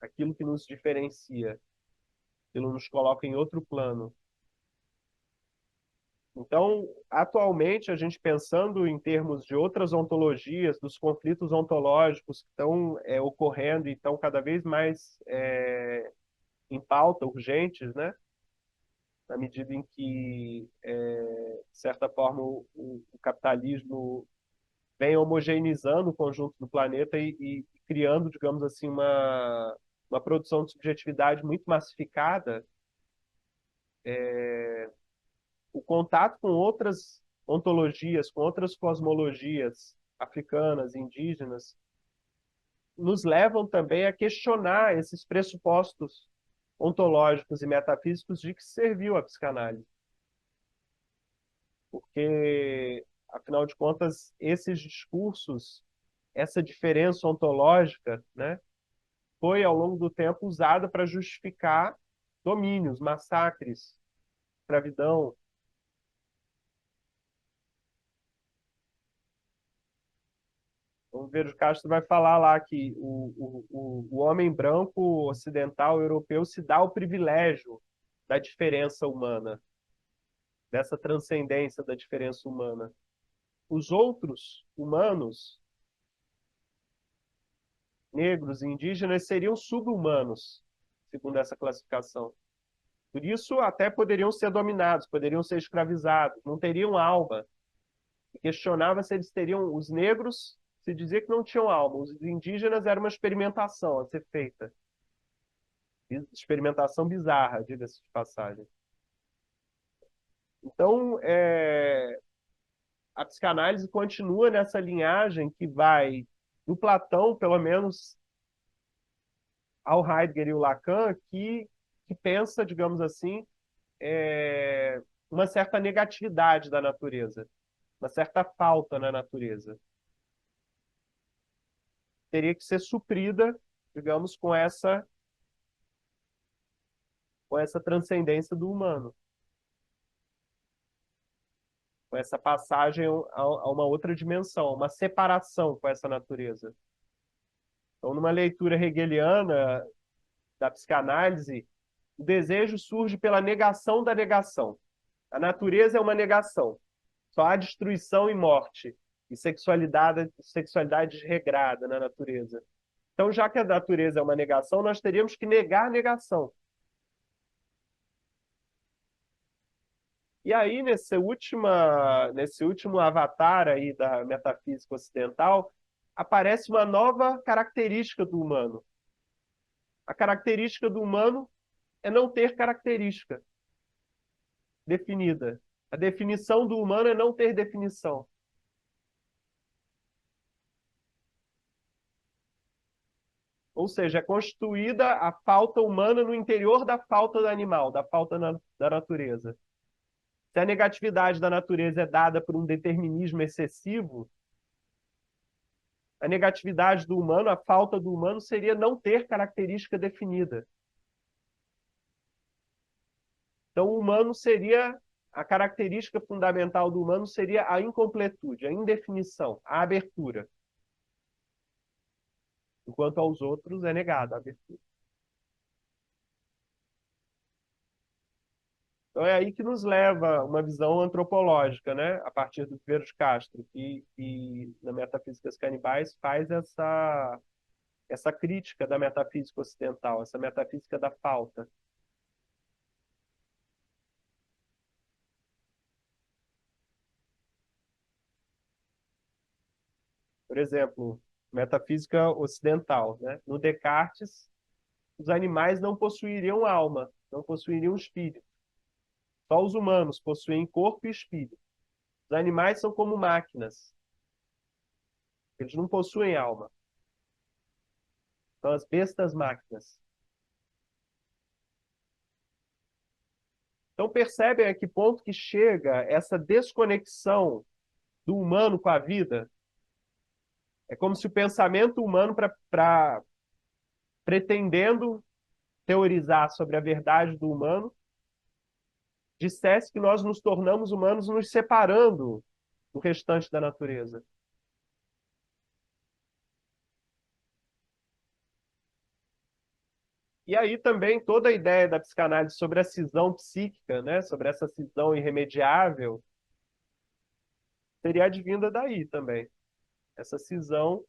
Aquilo que nos diferencia, aquilo nos coloca em outro plano. Então, atualmente, a gente pensando em termos de outras ontologias, dos conflitos ontológicos que estão ocorrendo e estão cada vez mais em pauta, urgentes, né? Na medida em que, de certa forma, o capitalismo vem homogeneizando o conjunto do planeta e criando, digamos assim, uma produção de subjetividade muito massificada. O contato com outras ontologias, com outras cosmologias africanas, indígenas, nos levam também a questionar esses pressupostos ontológicos e metafísicos de que serviu a psicanálise. Porque, afinal de contas, esses discursos, essa diferença ontológica, né, foi, ao longo do tempo, usada para justificar domínios, massacres, escravidão. O Vejo Castro vai falar lá que o homem branco ocidental europeu se dá o privilégio da diferença humana, dessa transcendência da diferença humana. Os outros humanos, negros e indígenas, seriam sub-humanos, segundo essa classificação. Por isso, até poderiam ser dominados, poderiam ser escravizados, não teriam alma. E questionava se eles teriam, os negros, se dizia que não tinham alma, os indígenas era uma experimentação a ser feita. Experimentação bizarra, diga-se de passagem. Então, a psicanálise continua nessa linhagem que vai do Platão, pelo menos, ao Heidegger e o Lacan, que pensa, digamos assim, uma certa negatividade da natureza, uma certa falta na natureza. Teria que ser suprida, digamos, com essa transcendência do humano, com essa passagem a uma outra dimensão, uma separação com essa natureza. Então, numa leitura hegeliana da psicanálise, o desejo surge pela negação da negação. A natureza é uma negação. Só há destruição e morte, e sexualidade desregrada na natureza. Então, já que a natureza é uma negação, nós teríamos que negar a negação. E aí, nesse último avatar aí da metafísica ocidental, aparece uma nova característica do humano. A característica do humano é não ter característica definida. A definição do humano é não ter definição. Ou seja, é constituída a falta humana no interior da falta do animal, da falta da natureza. Se a negatividade da natureza é dada por um determinismo excessivo, a negatividade do humano, a falta do humano, seria não ter característica definida. Então, o humano seria, a característica fundamental do humano seria a incompletude, a indefinição, a abertura. Enquanto aos outros é negada a abertura. Então é aí que nos leva uma visão antropológica, né? A partir do Viveiros de Castro, que na Metafísicas Canibais faz essa crítica da metafísica ocidental, essa metafísica da falta. Por exemplo, metafísica ocidental, né? No Descartes, os animais não possuiriam alma, não possuiriam espírito. Só os humanos possuem corpo e espírito. Os animais são como máquinas. Eles não possuem alma. São as bestas máquinas. Então percebem a que ponto que chega essa desconexão do humano com a vida? É como se o pensamento humano, pretendendo teorizar sobre a verdade do humano, dissesse que nós nos tornamos humanos nos separando do restante da natureza. E aí também toda a ideia da psicanálise sobre a cisão psíquica, né, sobre essa cisão irremediável, seria advinda daí também. Essa cisão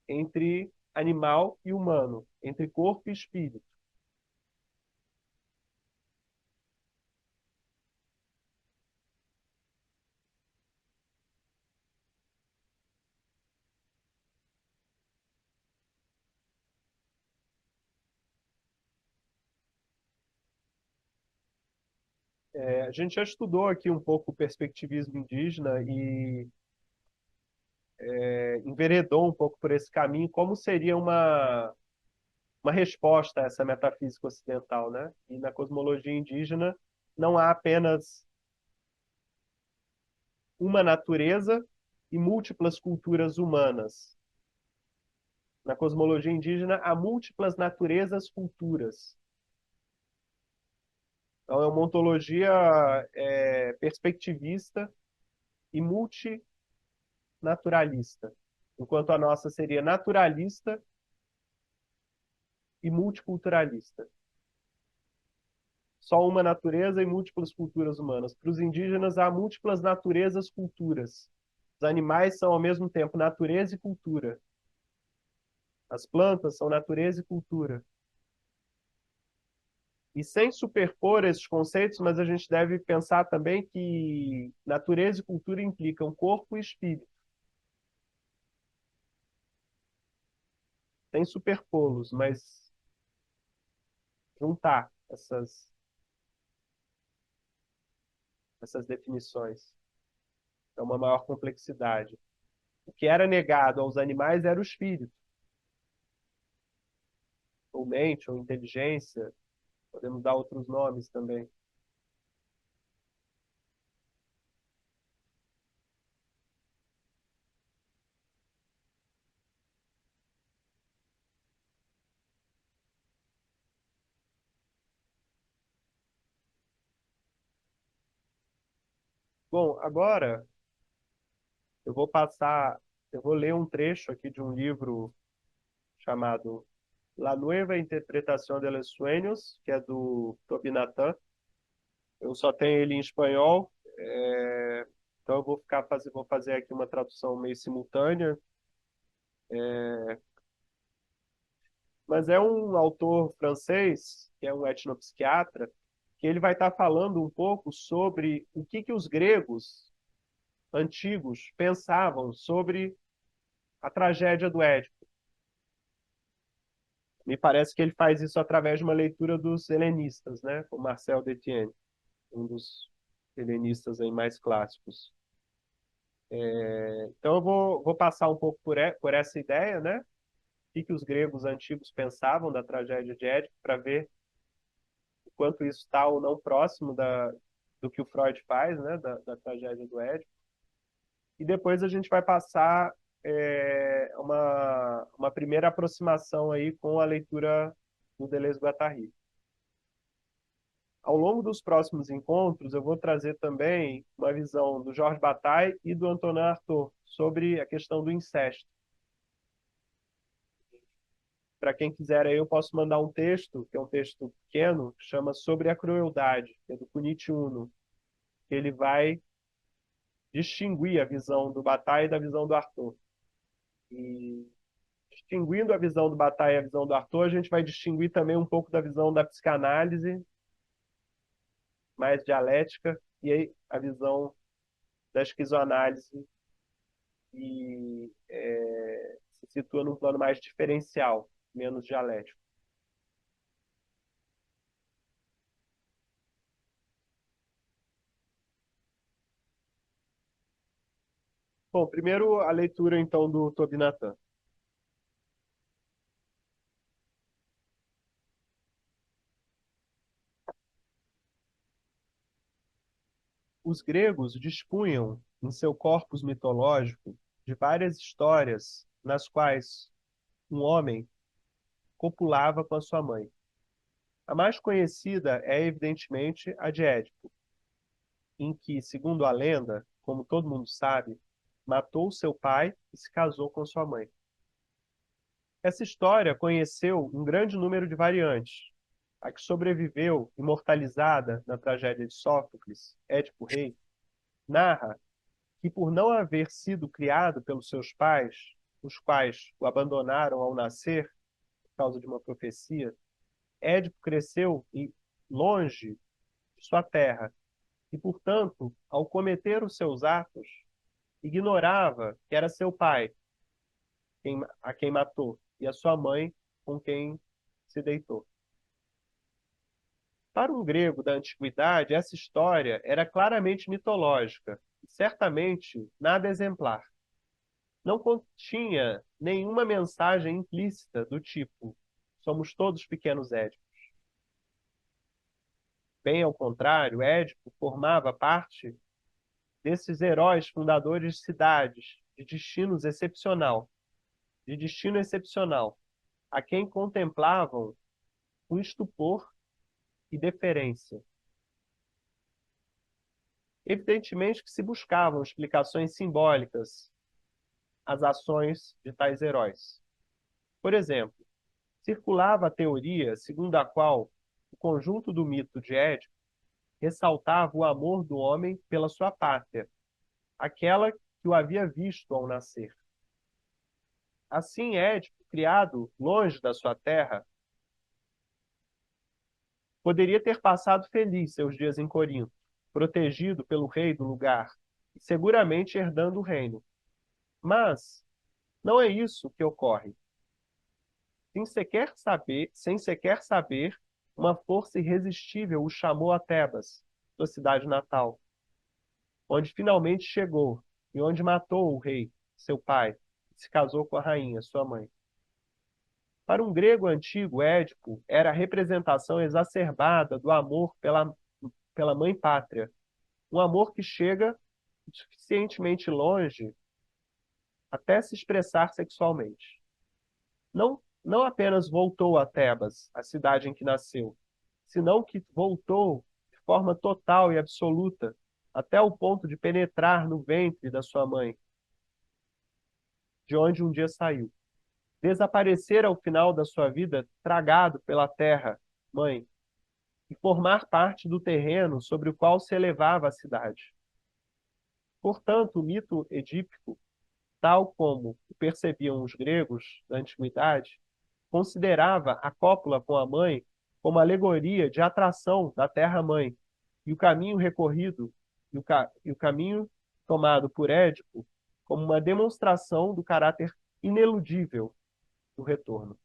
entre animal e humano, entre corpo e espírito. A gente já estudou aqui um pouco o perspectivismo indígena e enveredou um pouco por esse caminho, como seria uma resposta a essa metafísica ocidental, né? E na cosmologia indígena não há apenas uma natureza e múltiplas culturas humanas. Na cosmologia indígena há múltiplas naturezas, culturas. Então é uma ontologia perspectivista e multinaturalista, enquanto a nossa seria naturalista e multiculturalista. Só uma natureza e múltiplas culturas humanas. Para os indígenas, há múltiplas naturezas, culturas. Os animais são, ao mesmo tempo, natureza e cultura. As plantas são natureza e cultura. E sem superpor esses conceitos, mas a gente deve pensar também que natureza e cultura implicam corpo e espírito. Sem superpô-los, mas juntar essas definições. É uma maior complexidade. O que era negado aos animais era o espírito, ou mente, ou inteligência, podemos dar outros nomes também. Bom, agora eu vou passar, eu vou ler um trecho aqui de um livro chamado La Nueva Interpretación de los Sueños, que é do Tobinatan. Eu só tenho ele em espanhol, então eu vou fazer aqui uma tradução meio simultânea. Mas é um autor francês, que é um etnopsiquiatra, que ele vai estar falando um pouco sobre o que os gregos antigos pensavam sobre a tragédia do Édipo. Me parece que ele faz isso através de uma leitura dos helenistas, né? O Marcel Detienne, um dos helenistas aí mais clássicos. Então eu vou passar um pouco por essa ideia, né? O que os gregos antigos pensavam da tragédia de Édipo, para ver o quanto isso está ou não próximo do que o Freud faz, né? Da tragédia do Édipo. E depois a gente vai passar uma primeira aproximação aí com a leitura do Deleuze-Guattari. Ao longo dos próximos encontros, eu vou trazer também uma visão do Georges Bataille e do Antonin Artaud sobre a questão do incesto. Para quem quiser, aí eu posso mandar um texto, que é um texto pequeno, que chama Sobre a Crueldade, que é do Kunit Uno, que ele vai distinguir a visão do Bataille da visão do Artaud. E distinguindo a visão do Bataille e a visão do Artaud, a gente vai distinguir também um pouco da visão da psicanálise, mais dialética, e aí a visão da esquizoanálise, que se situa num plano mais diferencial, menos dialético. Bom, primeiro a leitura então do Tobi Natan. Os gregos dispunham em seu corpus mitológico de várias histórias nas quais um homem copulava com a sua mãe. A mais conhecida é, evidentemente, a de Édipo, em que, segundo a lenda, como todo mundo sabe, matou seu pai e se casou com sua mãe. Essa história conheceu um grande número de variantes. A que sobreviveu, imortalizada na tragédia de Sófocles, Édipo Rei, narra que, por não haver sido criado pelos seus pais, os quais o abandonaram ao nascer, por causa de uma profecia, Édipo cresceu longe de sua terra e, portanto, ao cometer os seus atos, ignorava que era seu pai a quem matou e a sua mãe com quem se deitou. Para um grego da antiguidade, essa história era claramente mitológica e certamente nada exemplar. Não continha nenhuma mensagem implícita do tipo: somos todos pequenos Édipos. Bem ao contrário, Édipo formava parte desses heróis fundadores de cidades de destino excepcional, a quem contemplavam com estupor e deferência. Evidentemente que se buscavam explicações simbólicas às ações de tais heróis. Por exemplo, circulava a teoria segundo a qual o conjunto do mito de Édipo ressaltava o amor do homem pela sua pátria, aquela que o havia visto ao nascer. Assim, Édipo, criado longe da sua terra, poderia ter passado feliz seus dias em Corinto, protegido pelo rei do lugar e seguramente herdando o reino. Mas não é isso que ocorre. Sem sequer saber, uma força irresistível o chamou a Tebas, sua cidade natal, onde finalmente chegou e onde matou o rei, seu pai, e se casou com a rainha, sua mãe. Para um grego antigo, Édipo era a representação exacerbada do amor pela mãe pátria, um amor que chega suficientemente longe até se expressar sexualmente. Não apenas voltou a Tebas, a cidade em que nasceu, senão que voltou de forma total e absoluta, até o ponto de penetrar no ventre da sua mãe, de onde um dia saiu. Desaparecer ao final da sua vida tragado pela terra, mãe, e formar parte do terreno sobre o qual se elevava a cidade. Portanto, o mito edípico, tal como o percebiam os gregos da antiguidade, considerava a cópula com a mãe como alegoria de atração da terra-mãe, e o caminho recorrido e o caminho tomado por Édipo como uma demonstração do caráter ineludível do retorno.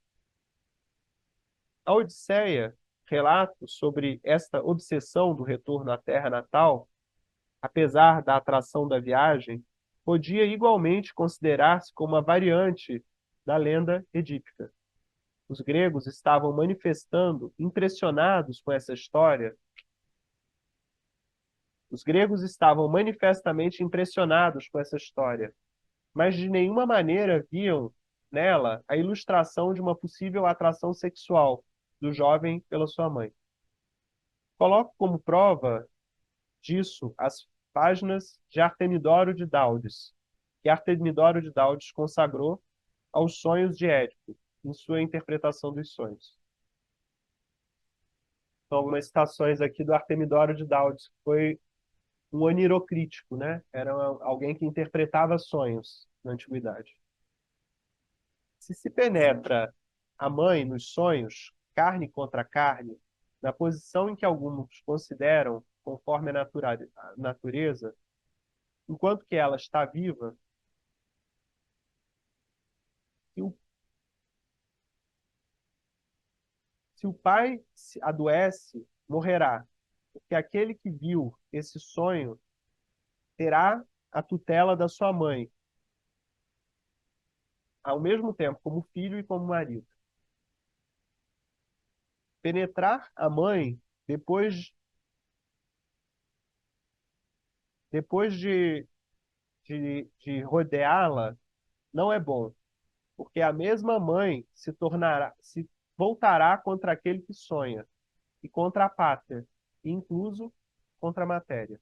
A Odisseia, relato sobre esta obsessão do retorno à terra natal, apesar da atração da viagem, podia igualmente considerar-se como uma variante da lenda edípica. Os gregos estavam manifestando, impressionados com essa história. Os gregos estavam manifestamente impressionados com essa história, mas de nenhuma maneira viam nela a ilustração de uma possível atração sexual do jovem pela sua mãe. Coloco como prova disso as páginas de Artemidoro de Daudes, que Artemidoro de Daudes consagrou aos sonhos de Édipo, em sua interpretação dos sonhos. Então, algumas citações aqui do Artemidoro de Daudes, que foi um onirocrítico, né? Era alguém que interpretava sonhos na antiguidade. Se penetra a mãe nos sonhos, carne contra carne, na posição em que alguns consideram conforme a natureza, enquanto que ela está viva, se o pai adoece, morrerá, porque aquele que viu esse sonho terá a tutela da sua mãe, ao mesmo tempo como filho e como marido. Penetrar a mãe depois de rodeá-la não é bom, porque a mesma mãe se voltará contra aquele que sonha e contra a pátria, incluso contra a matéria.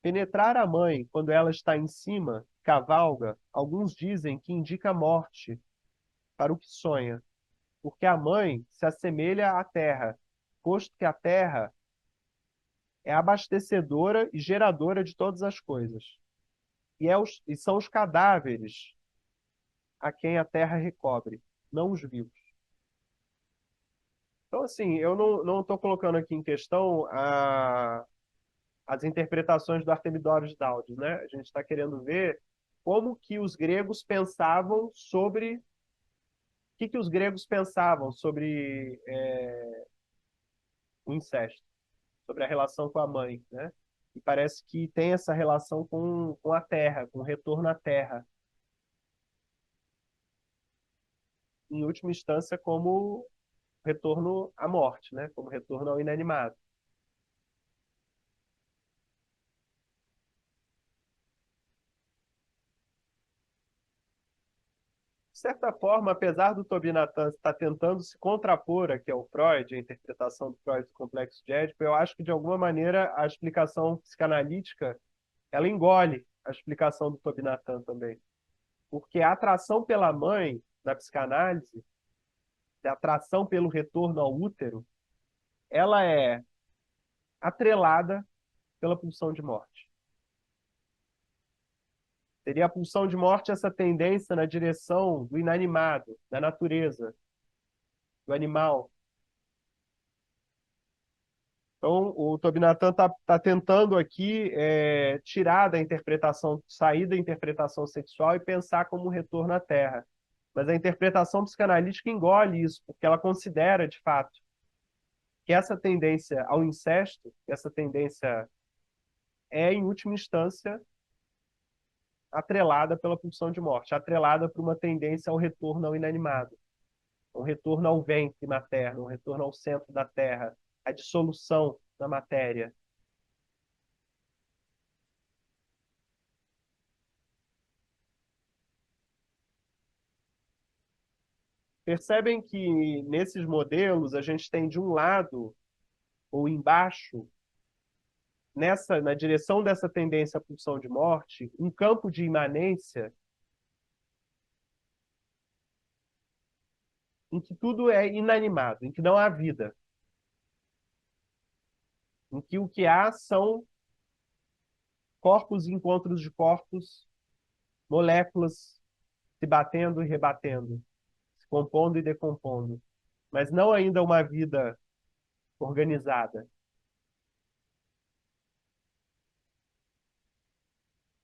Penetrar a mãe quando ela está em cima, cavalga, alguns dizem que indica morte para o que sonha, porque a mãe se assemelha à terra, posto que a terra é abastecedora e geradora de todas as coisas. E são os cadáveres a quem a terra recobre, não os vivos. Então, assim, eu não estou colocando aqui em questão as interpretações do Artemidorus Daudis, né? A gente está querendo ver como que os gregos pensavam sobre... O que os gregos pensavam sobre o incesto, sobre a relação com a mãe, né? E parece que tem essa relação com a terra, com o retorno à terra. Em última instância, como retorno à morte, né? Como retorno ao inanimado. De certa forma, apesar do Tobi Nathan estar tentando se contrapor aqui ao Freud, a interpretação do Freud do complexo de Édipo, eu acho que, de alguma maneira, a explicação psicanalítica ela engole a explicação do Tobi Nathan também. Porque a atração pela mãe, na psicanálise, a atração pelo retorno ao útero, ela é atrelada pela pulsão de morte. Seria a pulsão de morte essa tendência na direção do inanimado, da natureza, do animal. Então, o Tobi Nathan está tentando aqui tirar da interpretação, sair da interpretação sexual e pensar como um retorno à Terra. Mas a interpretação psicanalítica engole isso, porque ela considera, de fato, que essa tendência ao incesto, essa tendência é, em última instância, atrelada pela pulsão de morte, atrelada por uma tendência ao retorno ao inanimado, um retorno ao ventre materno, um retorno ao centro da terra, à dissolução da matéria. Percebem que nesses modelos a gente tem de um lado ou embaixo, na direção dessa tendência à pulsão de morte, um campo de imanência em que tudo é inanimado, em que não há vida, em que o que há são corpos e encontros de corpos, moléculas se batendo e rebatendo, se compondo e decompondo, mas não ainda uma vida organizada.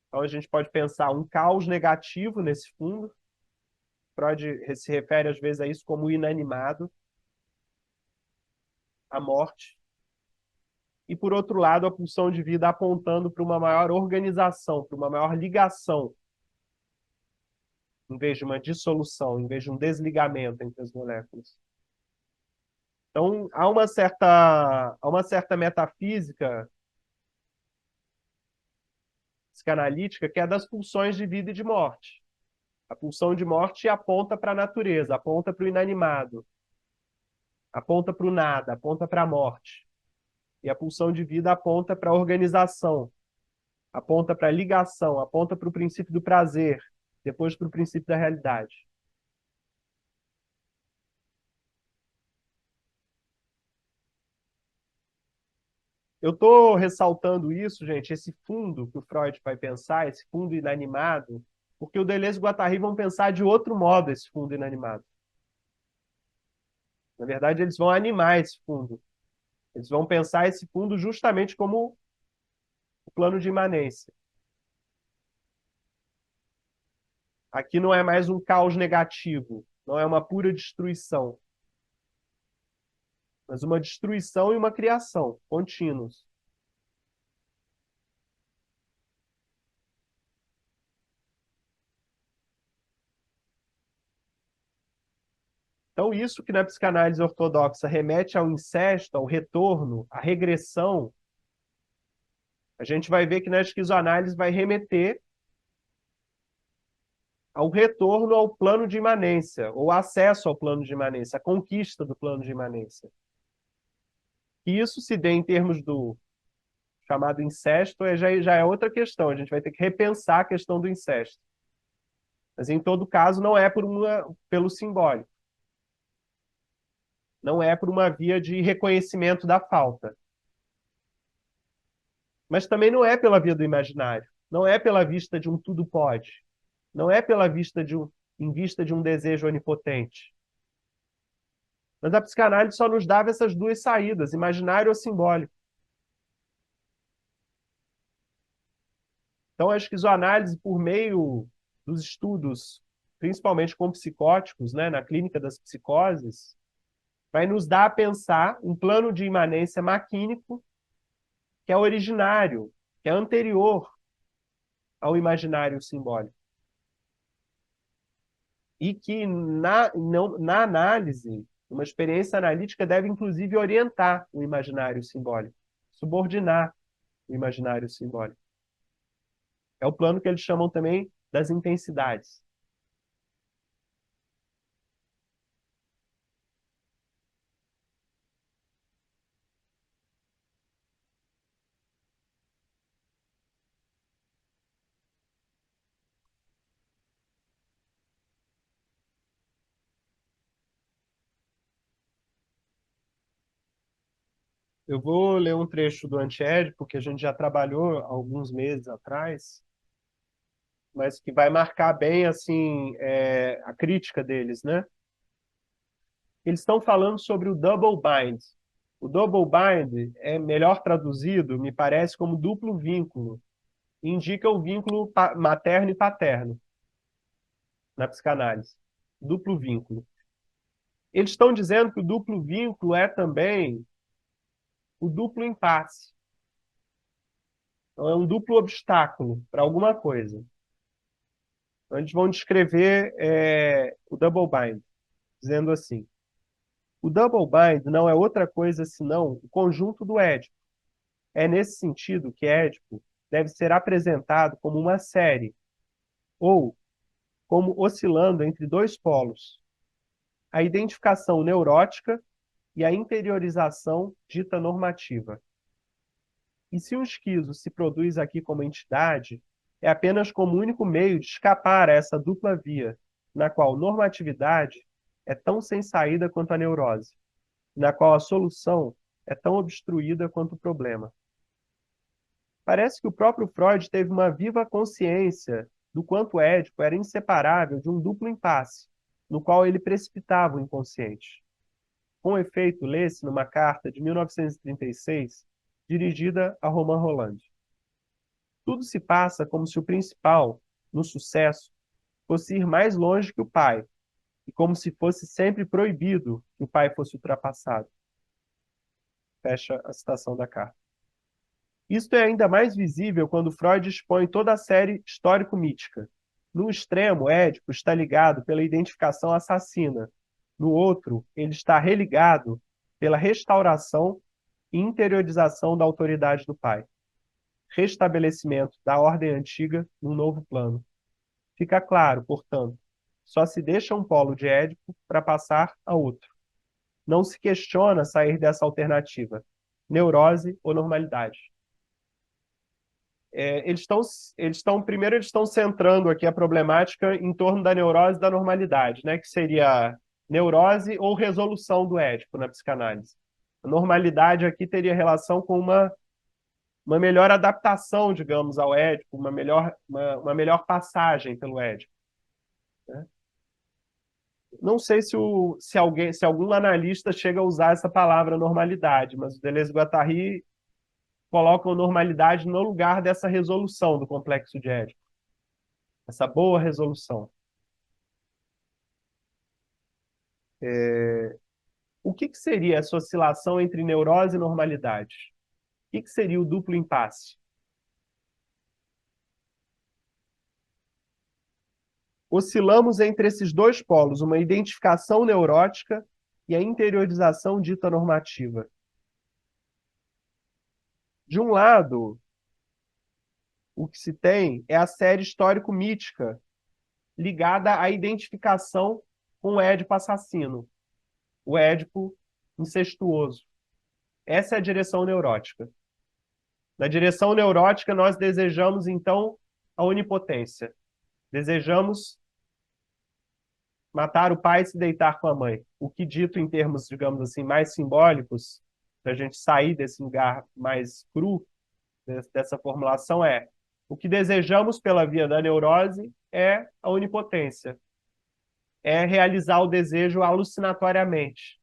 Então a gente pode pensar um caos negativo nesse fundo. Freud se refere às vezes a isso como o inanimado, a morte. E por outro lado, a pulsão de vida apontando para uma maior organização, para uma maior ligação, em vez de uma dissolução, em vez de um desligamento entre as moléculas. Então, há uma certa metafísica psicanalítica que é das pulsões de vida e de morte. A pulsão de morte aponta para a natureza, aponta para o inanimado, aponta para o nada, aponta para a morte. E a pulsão de vida aponta para a organização, aponta para a ligação, aponta para o princípio do prazer, depois para o princípio da realidade. Eu estou ressaltando isso, gente, esse fundo que o Freud vai pensar, esse fundo inanimado, porque o Deleuze e o Guattari vão pensar de outro modo esse fundo inanimado. Na verdade, eles vão animar esse fundo. Eles vão pensar esse fundo justamente como o plano de imanência. Aqui não é mais um caos negativo, não é uma pura destruição, mas uma destruição e uma criação contínuos. Então, isso que na psicanálise ortodoxa remete ao incesto, ao retorno, à regressão, a gente vai ver que na esquizoanálise vai remeter ao retorno ao plano de imanência, ou acesso ao plano de imanência, a conquista do plano de imanência. E isso se dê em termos do chamado incesto, já é outra questão, a gente vai ter que repensar a questão do incesto. Mas, em todo caso, não é pelo simbólico. Não é por uma via de reconhecimento da falta. Mas também não é pela via do imaginário. Não é pela vista de um tudo pode. Não é pela vista em vista de um desejo onipotente. Mas a psicanálise só nos dava essas duas saídas, imaginário ou simbólico. Então, a esquizoanálise, por meio dos estudos, principalmente com psicóticos, né, na clínica das psicoses, vai nos dar a pensar um plano de imanência maquínico que é originário, que é anterior ao imaginário simbólico. E que, na análise, uma experiência analítica deve, inclusive, orientar o imaginário simbólico, subordinar o imaginário simbólico. É o plano que eles chamam também das intensidades. Eu vou ler um trecho do Antiédipo, que a gente já trabalhou há alguns meses atrás, mas que vai marcar bem assim a crítica deles, né? Eles estão falando sobre o double bind. O double bind é melhor traduzido, me parece, como duplo vínculo. Indica o vínculo materno e paterno na psicanálise. Duplo vínculo. Eles estão dizendo que o duplo vínculo é também o duplo impasse. Então, é um duplo obstáculo para alguma coisa. Então, eles vão descrever o double bind, dizendo assim: o double bind não é outra coisa senão o conjunto do Édipo. É nesse sentido que Édipo deve ser apresentado como uma série, ou como oscilando entre dois polos: a identificação neurótica e a interiorização dita normativa. E se o esquizo se produz aqui como entidade, é apenas como único meio de escapar a essa dupla via, na qual normatividade é tão sem saída quanto a neurose, na qual a solução é tão obstruída quanto o problema. Parece que o próprio Freud teve uma viva consciência do quanto Édipo era inseparável de um duplo impasse, no qual ele precipitava o inconsciente. Com efeito, lê-se numa carta de 1936, dirigida a Romain Rolland. Tudo se passa como se o principal, no sucesso, fosse ir mais longe que o pai, e como se fosse sempre proibido que o pai fosse ultrapassado. Fecha a citação da carta. Isto é ainda mais visível quando Freud expõe toda a série histórico-mítica. No extremo, Édipo está ligado pela identificação assassina. No outro, ele está religado pela restauração e interiorização da autoridade do pai. Restabelecimento da ordem antiga num novo plano. Fica claro, portanto, só se deixa um polo de Édipo para passar a outro. Não se questiona sair dessa alternativa, neurose ou normalidade. Primeiro eles estão centrando aqui a problemática em torno da neurose e da normalidade, né, que seria neurose ou resolução do Édipo na psicanálise. A normalidade aqui teria relação com uma melhor adaptação, digamos, ao Édipo, uma melhor passagem pelo Édipo. Né? Não sei se algum analista chega a usar essa palavra normalidade, mas o Deleuze-Guattari colocam normalidade no lugar dessa resolução do complexo de Édipo. Essa boa resolução. O que seria essa oscilação entre neurose e normalidade? O que seria o duplo impasse? oscilamos entre esses dois polos, uma identificação neurótica e a interiorização dita normativa. De um lado, o que se tem é a série histórico-mítica ligada à identificação com o Édipo assassino, o Édipo incestuoso. Essa é a direção neurótica. Na direção neurótica, nós desejamos, então, a onipotência. Desejamos matar o pai e se deitar com a mãe. O que dito em termos, digamos assim, mais simbólicos, para a gente sair desse lugar mais cru, dessa formulação é: o que desejamos pela via da neurose é a onipotência. É realizar o desejo alucinatoriamente.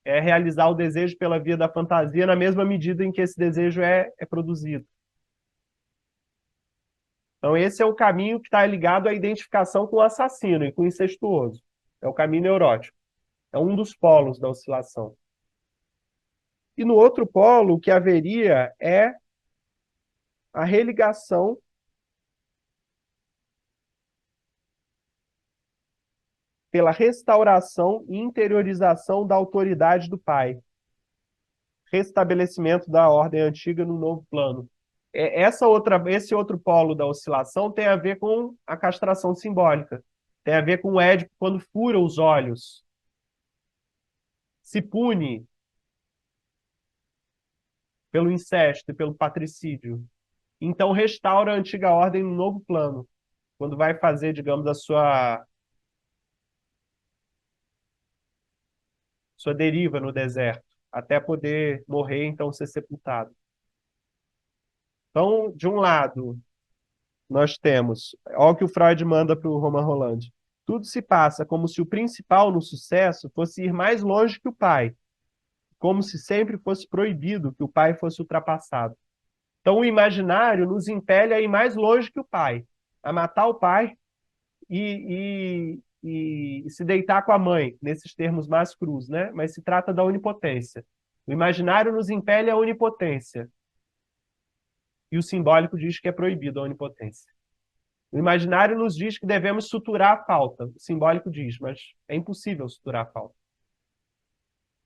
É realizar o desejo pela via da fantasia na mesma medida em que esse desejo é produzido. Então, esse é o caminho que está ligado à identificação com o assassino e com o incestuoso. É o caminho neurótico. É um dos polos da oscilação. E no outro polo, o que haveria é a religação pela restauração e interiorização da autoridade do pai. Restabelecimento da ordem antiga no novo plano. Esse outro polo da oscilação tem a ver com a castração simbólica. Tem a ver com o Édipo quando fura os olhos. Se pune pelo incesto e pelo patricídio. Então restaura a antiga ordem no novo plano. Quando vai fazer, digamos, a sua deriva no deserto, até poder morrer, então ser sepultado. Então, de um lado, nós temos, olha o que o Freud manda para o Romain Rolland: tudo se passa como se o principal no sucesso fosse ir mais longe que o pai, como se sempre fosse proibido que o pai fosse ultrapassado. Então, o imaginário nos impele a ir mais longe que o pai, a matar o pai e se deitar com a mãe, nesses termos mais crus, né? Mas se trata da onipotência. O imaginário nos impele à onipotência. E o simbólico diz que é proibido a onipotência. O imaginário nos diz que devemos suturar a falta. O simbólico diz, mas é impossível suturar a falta.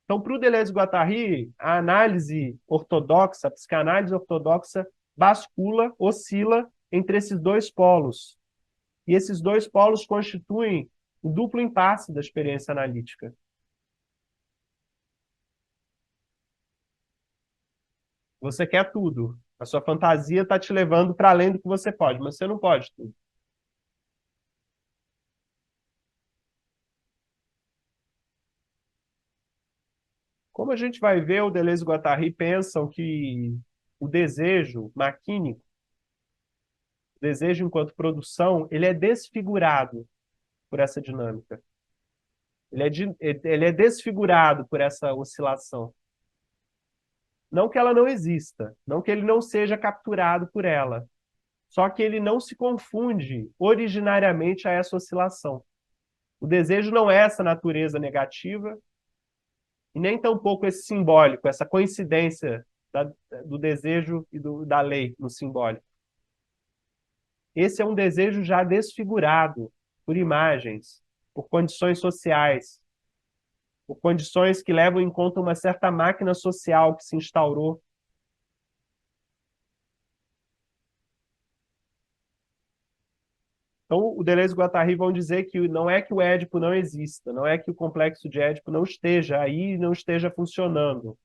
Então, para o Deleuze-Guattari, a análise ortodoxa, a psicanálise ortodoxa, bascula, oscila entre esses dois polos. E esses dois polos constituem o duplo impasse da experiência analítica. Você quer tudo. A sua fantasia está te levando para além do que você pode, mas você não pode tudo. Como a gente vai ver, o Deleuze e o Guattari pensam que o desejo maquínico, o desejo enquanto produção, ele é desfigurado por essa dinâmica. Ele é desfigurado por essa oscilação. Não que ela não exista, não que ele não seja capturado por ela, só que ele não se confunde originariamente a essa oscilação. O desejo não é essa natureza negativa e nem tampouco esse simbólico, essa coincidência do desejo e da lei no simbólico. Esse é um desejo já desfigurado por imagens, por condições sociais, por condições que levam em conta uma certa máquina social que se instaurou. Então, o Deleuze e o Guattari vão dizer que não é que o Édipo não exista, não é que o complexo de Édipo não esteja aí, não esteja funcionando.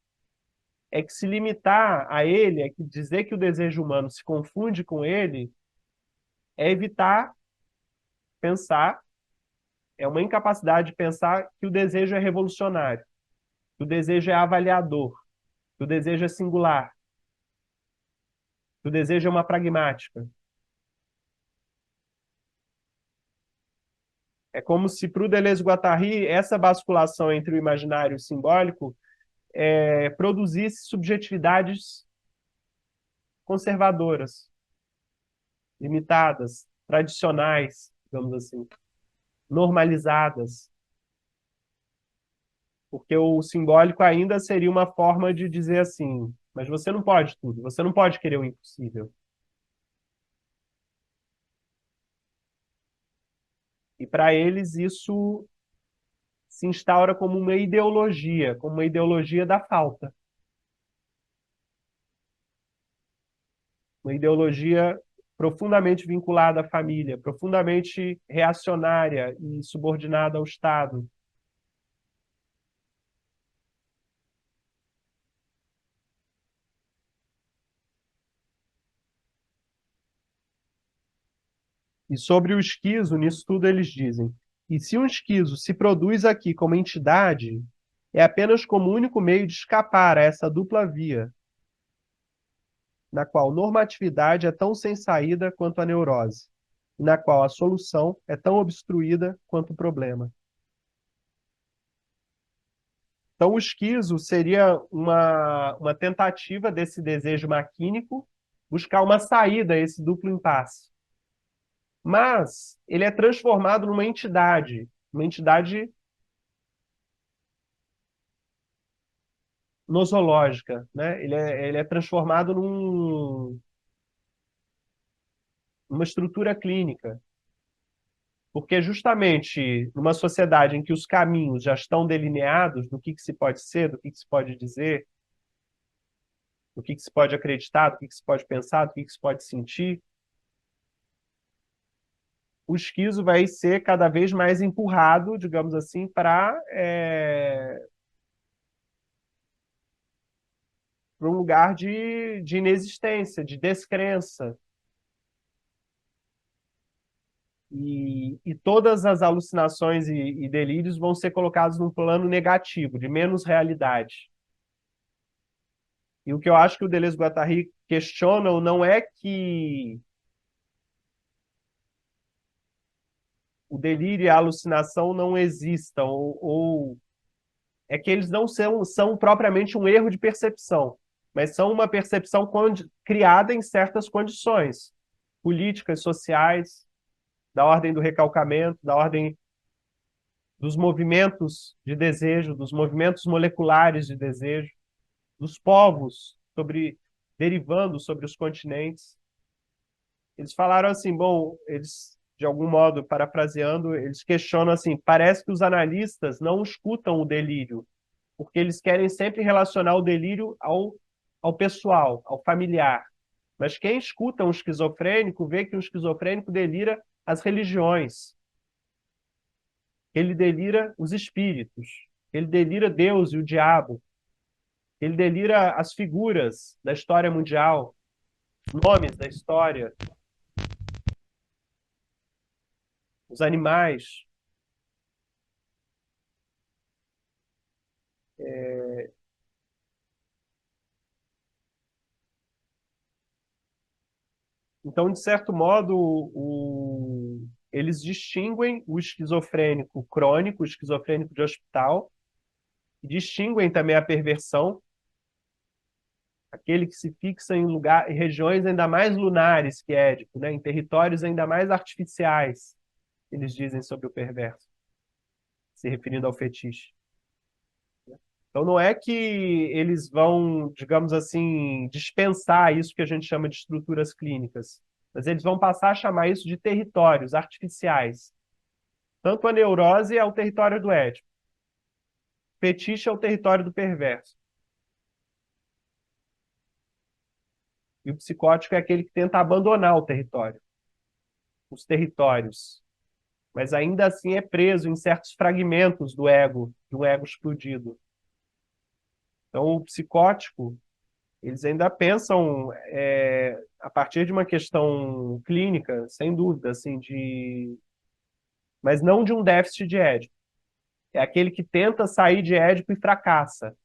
É que se limitar a ele, é que dizer que o desejo humano se confunde com ele, é evitar pensar, é uma incapacidade de pensar que o desejo é revolucionário, que o desejo é avaliador, que o desejo é singular, que o desejo é uma pragmática. É como se, para o Deleuze e Guattari, essa basculação entre o imaginário e o simbólico produzisse subjetividades conservadoras, limitadas, tradicionais, digamos assim, normalizadas. Porque o simbólico ainda seria uma forma de dizer assim, mas você não pode tudo, você não pode querer o impossível. E para eles isso se instaura como uma ideologia da falta. Uma ideologia profundamente vinculada à família, profundamente reacionária e subordinada ao Estado. E sobre o esquizo, nisso tudo eles dizem: e se um esquizo se produz aqui como entidade, é apenas como único meio de escapar a essa dupla via, na qual normatividade é tão sem saída quanto a neurose, e na qual a solução é tão obstruída quanto o problema. Então, o esquizo seria uma tentativa desse desejo maquínico buscar uma saída a esse duplo impasse. Mas ele é transformado numa entidade nosológica, né? Ele é transformado numa estrutura clínica, porque justamente numa sociedade em que os caminhos já estão delineados do que se pode ser, do que se pode dizer, do que se pode acreditar, do que se pode pensar, do que se pode sentir, o esquizo vai ser cada vez mais empurrado, digamos assim, para um lugar de inexistência, de descrença. E todas as alucinações e delírios vão ser colocados num plano negativo, de menos realidade. E o que eu acho que o Deleuze-Guattari questionam não é que o delírio e a alucinação não existam, ou é que eles não são propriamente um erro de percepção, mas são uma percepção criada em certas condições políticas, sociais, da ordem do recalcamento, da ordem dos movimentos de desejo, dos movimentos moleculares de desejo, dos povos derivando sobre os continentes. Eles falaram assim, bom, eles, de algum modo, parafraseando, eles questionam assim, parece que os analistas não escutam o delírio, porque eles querem sempre relacionar o delírio ao pessoal, ao familiar. Mas quem escuta um esquizofrênico vê que o esquizofrênico delira as religiões, ele delira os espíritos, ele delira Deus e o diabo, ele delira as figuras da história mundial, nomes da história, os animais. Então, de certo modo, eles distinguem o esquizofrênico crônico, o esquizofrênico de hospital, e distinguem também a perversão, aquele que se fixa em regiões ainda mais lunares que Édipo, né? Em territórios ainda mais artificiais, eles dizem sobre o perverso, se referindo ao fetiche. Então não é que eles vão, digamos assim, dispensar isso que a gente chama de estruturas clínicas, mas eles vão passar a chamar isso de territórios artificiais. Tanto a neurose é o território do Édipo, o fetiche é o território do perverso. E o psicótico é aquele que tenta abandonar o território, os territórios, mas ainda assim é preso em certos fragmentos do ego, de um ego explodido. Então o psicótico, eles ainda pensam a partir de uma questão clínica, sem dúvida, assim, mas não de um déficit de Édipo. É aquele que tenta sair de Édipo e fracassa.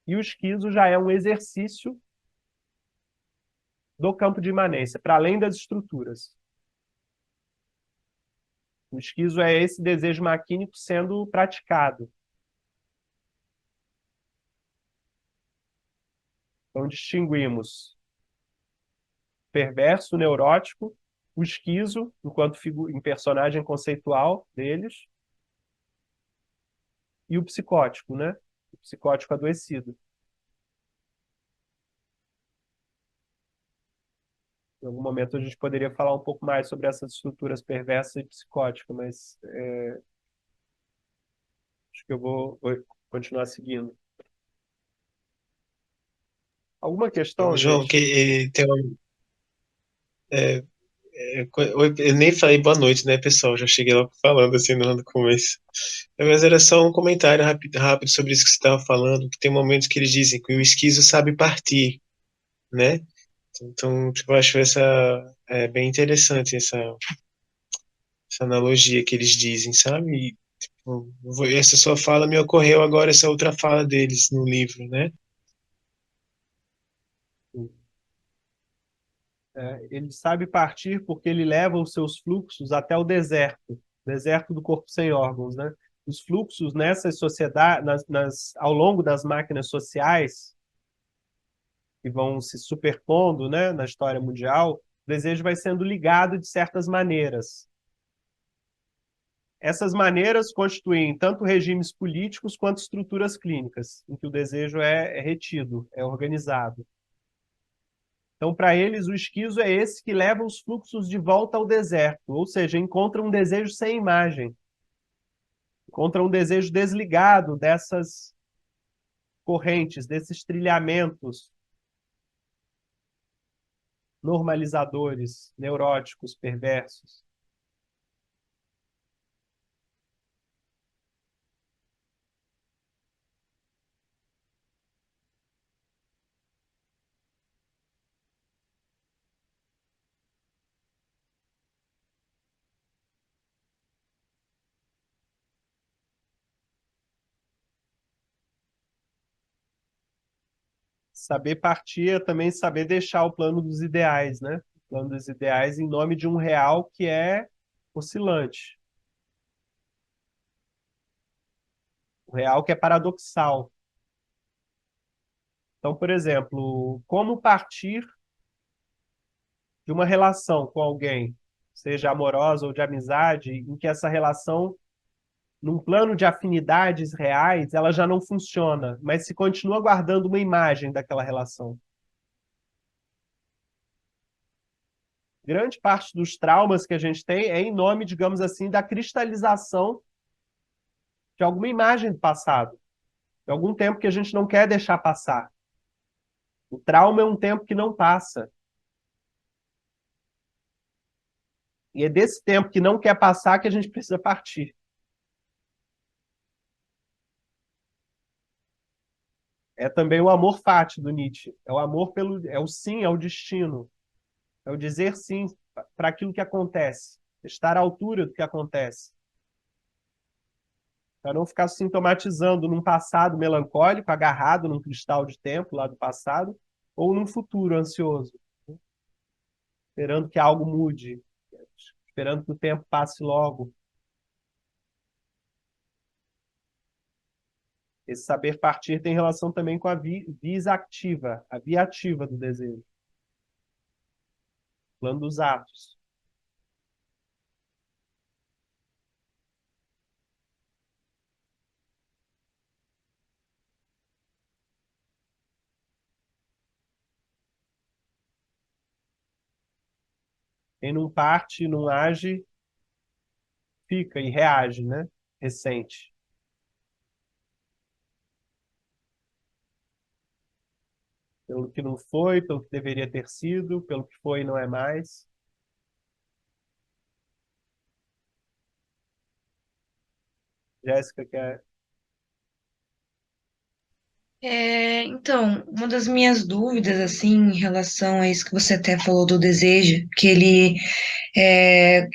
E o esquizo já é um exercício do campo de imanência, para além das estruturas. O esquizo é esse desejo maquínico sendo praticado. Então distinguimos perverso, neurótico, o esquizo, enquanto em personagem conceitual deles, e o psicótico, né? O psicótico adoecido. Em algum momento a gente poderia falar um pouco mais sobre essas estruturas perversas e psicóticas, mas acho que eu vou continuar seguindo. Alguma questão, João, gente? é, eu nem falei boa noite, né, pessoal? Já cheguei logo falando assim no começo. Mas era só um comentário rápido sobre isso que você estava falando, que tem momentos que eles dizem que o esquizo sabe partir, né? Então, tipo, eu acho bem interessante essa analogia que eles dizem, sabe? E, tipo, essa sua fala me ocorreu agora, essa outra fala deles no livro, né? Ele sabe partir porque ele leva os seus fluxos até o deserto do corpo sem órgãos, né? Os fluxos nessas sociedades, ao longo das máquinas sociais que vão se superpondo, né, na história mundial, o desejo vai sendo ligado de certas maneiras. Essas maneiras constituem tanto regimes políticos quanto estruturas clínicas, em que o desejo é retido, é organizado. Então, para eles, o esquizo é esse que leva os fluxos de volta ao deserto, ou seja, encontra um desejo sem imagem, encontra um desejo desligado dessas correntes, desses trilhamentos normalizadores, neuróticos, perversos. Saber partir é também saber deixar o plano dos ideais, né? O plano dos ideais em nome de um real que é oscilante. O real que é paradoxal. Então, por exemplo, como partir de uma relação com alguém, seja amorosa ou de amizade, em que essa relação, num plano de afinidades reais, ela já não funciona, mas se continua guardando uma imagem daquela relação. Grande parte dos traumas que a gente tem é em nome, digamos assim, da cristalização de alguma imagem do passado, de algum tempo que a gente não quer deixar passar. O trauma é um tempo que não passa. E é desse tempo que não quer passar que a gente precisa partir. É também o amor fati do Nietzsche. É o amor é o sim, é o destino. É o dizer sim para aquilo que acontece. Estar à altura do que acontece. Para não ficar sintomatizando num passado melancólico, agarrado num cristal de tempo lá do passado, ou num futuro ansioso, esperando que algo mude, esperando que o tempo passe logo. Esse saber partir tem relação também com a vis ativa, a via ativa do desejo, plano dos atos. Quem não parte, não age, fica e reage, né? Ressente. Pelo que não foi, pelo que deveria ter sido, pelo que foi e não é mais. Jéssica, quer... Então, uma das minhas dúvidas, assim, em relação a isso que você até falou do desejo, que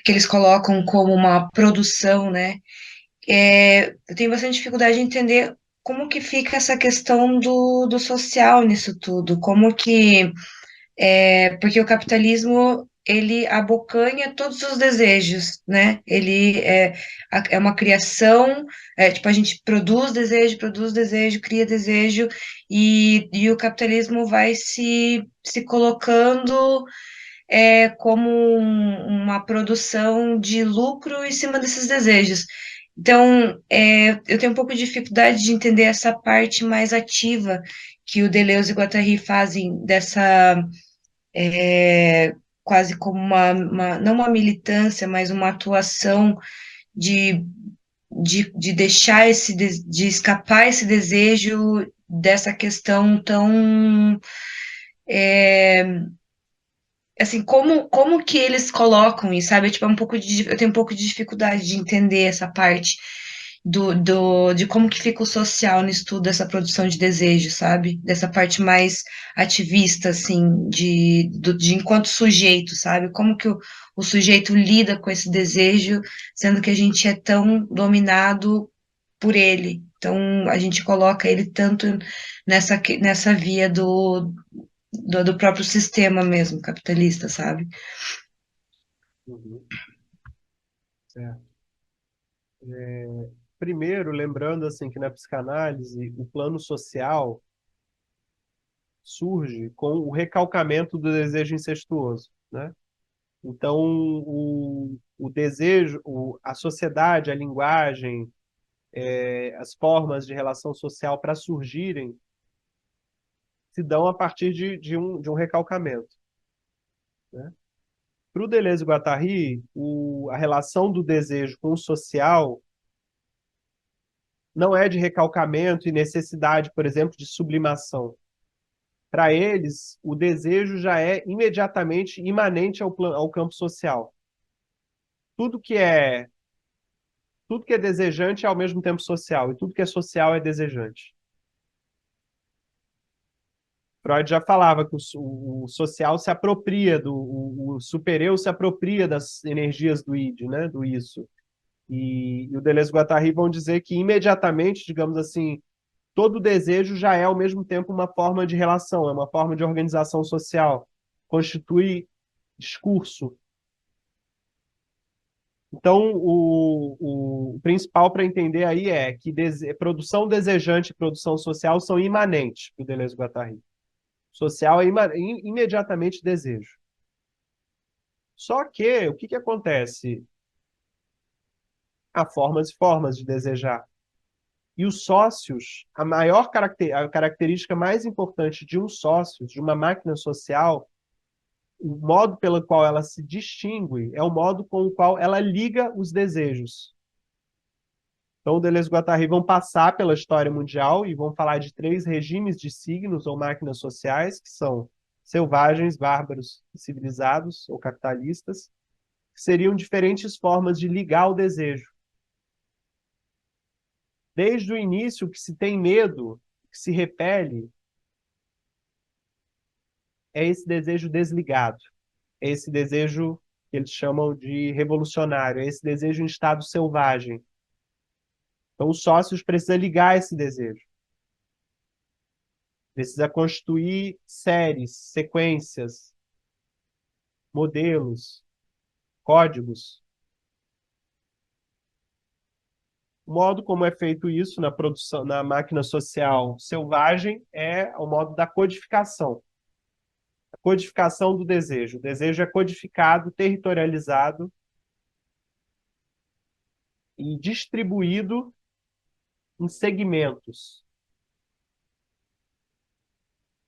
eles colocam como uma produção, né? Eu tenho bastante dificuldade de entender como que fica essa questão do social nisso tudo, porque o capitalismo, ele abocanha todos os desejos, né? É uma criação, tipo, a gente produz desejo, cria desejo, e o capitalismo vai se colocando como uma produção de lucro em cima desses desejos. Então, eu tenho um pouco de dificuldade de entender essa parte mais ativa que o Deleuze e Guattari fazem dessa quase como não uma militância, mas uma atuação de, de deixar de escapar esse desejo dessa questão tão assim, como que eles colocam isso, sabe? Tipo, eu tenho um pouco de dificuldade de entender essa parte de como que fica o social no estudo dessa produção de desejo, sabe? Dessa parte mais ativista, assim, de enquanto sujeito, sabe? Como que o sujeito lida com esse desejo, sendo que a gente é tão dominado por ele. Então, a gente coloca ele tanto nessa via do próprio sistema mesmo, capitalista, sabe? Uhum. Certo. Primeiro, lembrando assim que na psicanálise o plano social surge com o recalcamento do desejo incestuoso, né? Então, o desejo, a sociedade, a linguagem, as formas de relação social para surgirem se dão a partir de um recalcamento, né? Para o Deleuze e Guattari, a relação do desejo com o social não é de recalcamento e necessidade, por exemplo, de sublimação. Para eles, o desejo já é imediatamente imanente ao campo social. Tudo que é tudo que é desejante é ao mesmo tempo social, e tudo que é social é desejante. Freud já falava que o social se apropria o supereu se apropria das energias do id, né, do isso. E o Deleuze e Guattari vão dizer que imediatamente, digamos assim, todo desejo já é ao mesmo tempo uma forma de relação, é uma forma de organização social, constitui discurso. Então, o principal para entender aí é que produção desejante e produção social são imanentes para o Deleuze e Guattari. Social é imediatamente desejo. Só que, o que acontece? Há formas e formas de desejar. E os sócios, a característica mais importante de um sócio, de uma máquina social, o modo pelo qual ela se distingue é o modo com o qual ela liga os desejos. Então, o Deleuze e Guattari vão passar pela história mundial e vão falar de 3 regimes de signos ou máquinas sociais, que são selvagens, bárbaros e civilizados ou capitalistas, que seriam diferentes formas de ligar o desejo. Desde o início, o que se tem medo, o que se repele, é esse desejo desligado, é esse desejo que eles chamam de revolucionário, é esse desejo em estado selvagem. Então, os sócios precisam ligar esse desejo. Precisa constituir séries, sequências, modelos, códigos. O modo como é feito isso na produção, na máquina social selvagem, é o modo da codificação. A codificação do desejo. O desejo é codificado, territorializado e distribuído em segmentos.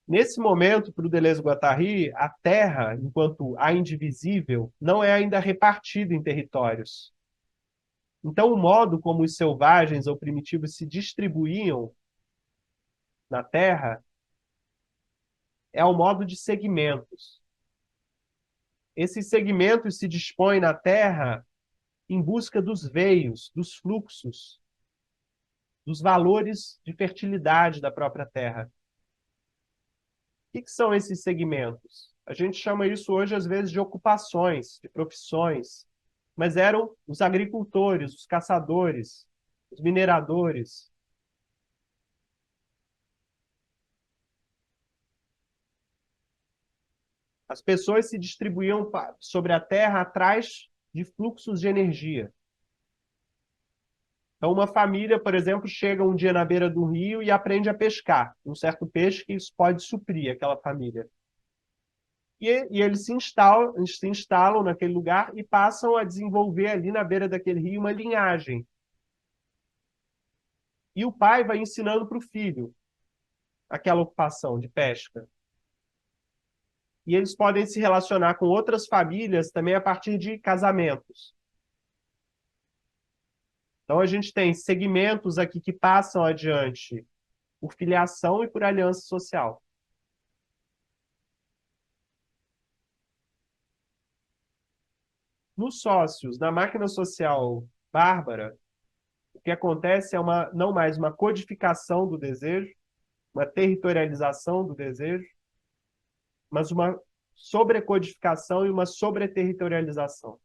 Nesse momento, para o Deleuze e Guattari, a Terra, enquanto a indivisível, não é ainda repartida em territórios. Então, o modo como os selvagens ou primitivos se distribuíam na Terra é o modo de segmentos. Esses segmentos se dispõem na Terra em busca dos veios, dos fluxos, dos valores de fertilidade da própria Terra. O que são esses segmentos? A gente chama isso hoje, às vezes, de ocupações, de profissões, mas eram os agricultores, os caçadores, os mineradores. As pessoas se distribuíam sobre a Terra atrás de fluxos de energia. Então, uma família, por exemplo, chega um dia na beira do rio e aprende a pescar um certo peixe que isso pode suprir aquela família. E eles se instalam naquele lugar e passam a desenvolver ali na beira daquele rio uma linhagem. E o pai vai ensinando para o filho aquela ocupação de pesca. e eles podem se relacionar com outras famílias também a partir de casamentos. Então, a gente tem segmentos aqui que passam adiante por filiação e por aliança social. Nos sócios, na máquina social bárbara, o que acontece é não mais uma codificação do desejo, uma territorialização do desejo, mas uma sobrecodificação e uma sobreterritorialização.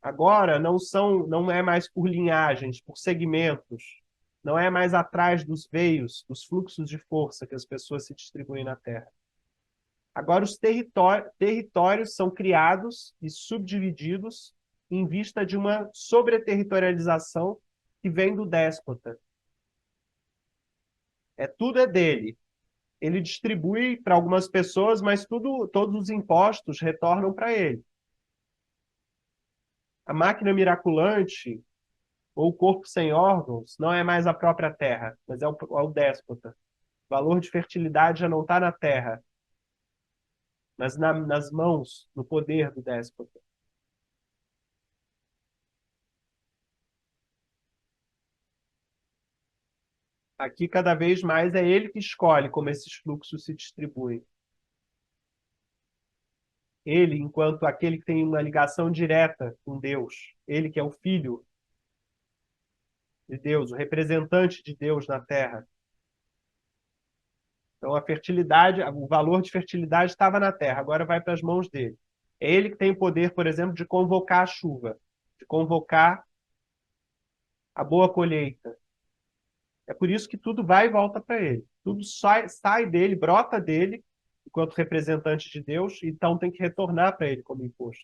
Agora não é mais por linhagens, por segmentos, não é mais atrás dos veios, dos fluxos de força que as pessoas se distribuem na Terra. Agora os territórios são criados e subdivididos em vista de uma sobreterritorialização que vem do déspota. Tudo é dele. Ele distribui para algumas pessoas, mas todos os impostos retornam para ele. A máquina miraculante, ou o corpo sem órgãos, não é mais a própria terra, mas é o déspota. O valor de fertilidade já não está na terra, mas nas mãos, no poder do déspota. Aqui, cada vez mais, é ele que escolhe como esses fluxos se distribuem. Ele, enquanto aquele que tem uma ligação direta com Deus, ele que é o Filho de Deus, o representante de Deus na Terra. Então, a fertilidade, o valor de fertilidade estava na Terra, agora vai para as mãos dele. É ele que tem o poder, por exemplo, de convocar a chuva, de convocar a boa colheita. É por isso que tudo vai e volta para ele. Tudo sai dele, brota dele, enquanto representante de Deus, então tem que retornar para ele como imposto.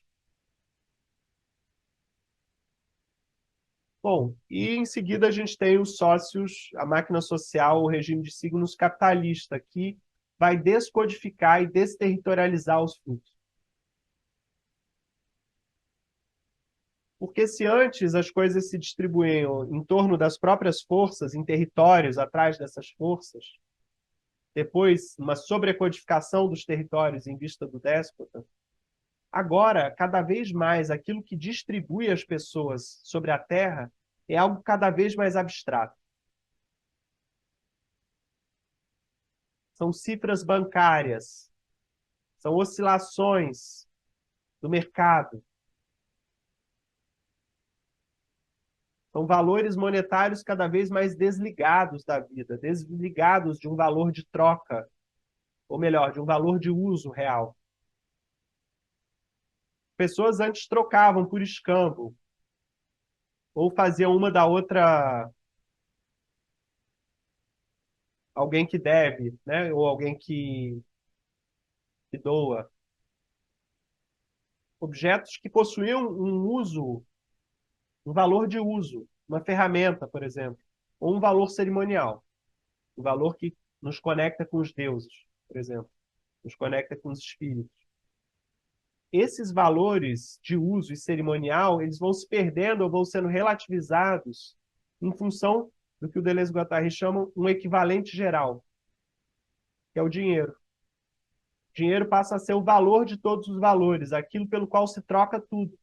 Bom, e em seguida a gente tem os sócios, a máquina social, o regime de signos capitalista, que vai descodificar e desterritorializar os fluxos. Porque se antes as coisas se distribuíam em torno das próprias forças, em territórios atrás dessas forças, depois uma sobrecodificação dos territórios em vista do déspota, agora, cada vez mais, aquilo que distribui as pessoas sobre a Terra é algo cada vez mais abstrato. São cifras bancárias, são oscilações do mercado, são valores monetários cada vez mais desligados da vida, desligados de um valor de troca, ou melhor, de um valor de uso real. Pessoas antes trocavam por escambo, ou faziam uma da outra alguém que deve, né? Ou alguém que doa. Objetos que possuíam um uso, um valor de uso, uma ferramenta, por exemplo, ou um valor cerimonial, um valor que nos conecta com os deuses, por exemplo, nos conecta com os espíritos. Esses valores de uso e cerimonial, eles vão se perdendo ou vão sendo relativizados em função do que o Deleuze-Guattari chama um equivalente geral, que é o dinheiro. O dinheiro passa a ser o valor de todos os valores, aquilo pelo qual se troca tudo.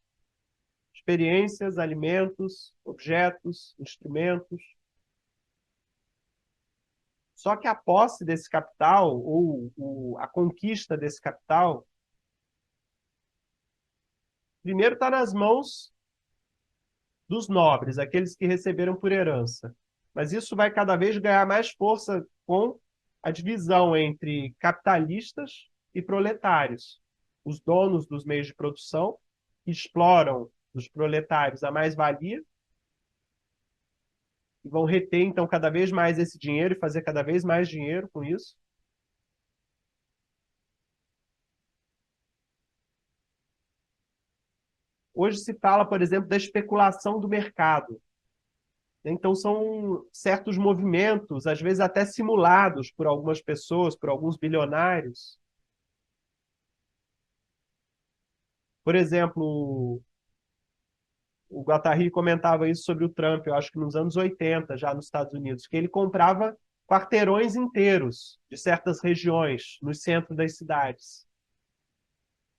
Experiências, alimentos, objetos, instrumentos. Só que a posse desse capital, ou a conquista desse capital, primeiro está nas mãos dos nobres, aqueles que receberam por herança. Mas isso vai cada vez ganhar mais força com a divisão entre capitalistas e proletários. Os donos dos meios de produção que exploram dos proletários a mais-valia e vão reter, então, cada vez mais esse dinheiro e fazer cada vez mais dinheiro com isso. Hoje se fala, por exemplo, da especulação do mercado. Então, são certos movimentos, às vezes até simulados por algumas pessoas, por alguns bilionários. Por exemplo, o Guattari comentava isso sobre o Trump, eu acho que nos anos 80, já nos Estados Unidos, que ele comprava quarteirões inteiros de certas regiões, no centro das cidades.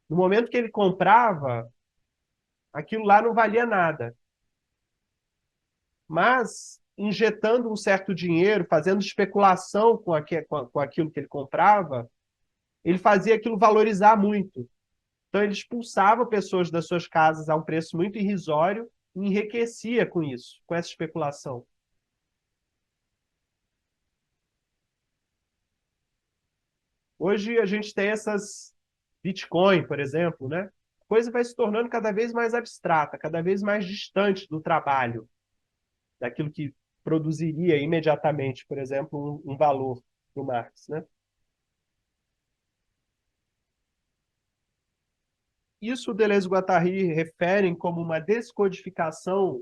No momento que ele comprava, aquilo lá não valia nada. Mas, injetando um certo dinheiro, fazendo especulação com aquilo que ele comprava, ele fazia aquilo valorizar muito. Então, ele expulsava pessoas das suas casas a um preço muito irrisório e enriquecia com isso, com essa especulação. Hoje a gente tem essas Bitcoin, por exemplo, né? A coisa vai se tornando cada vez mais abstrata, cada vez mais distante do trabalho, daquilo que produziria imediatamente, por exemplo, um valor para o Marx, né? Isso o Deleuze e Guattari referem como uma descodificação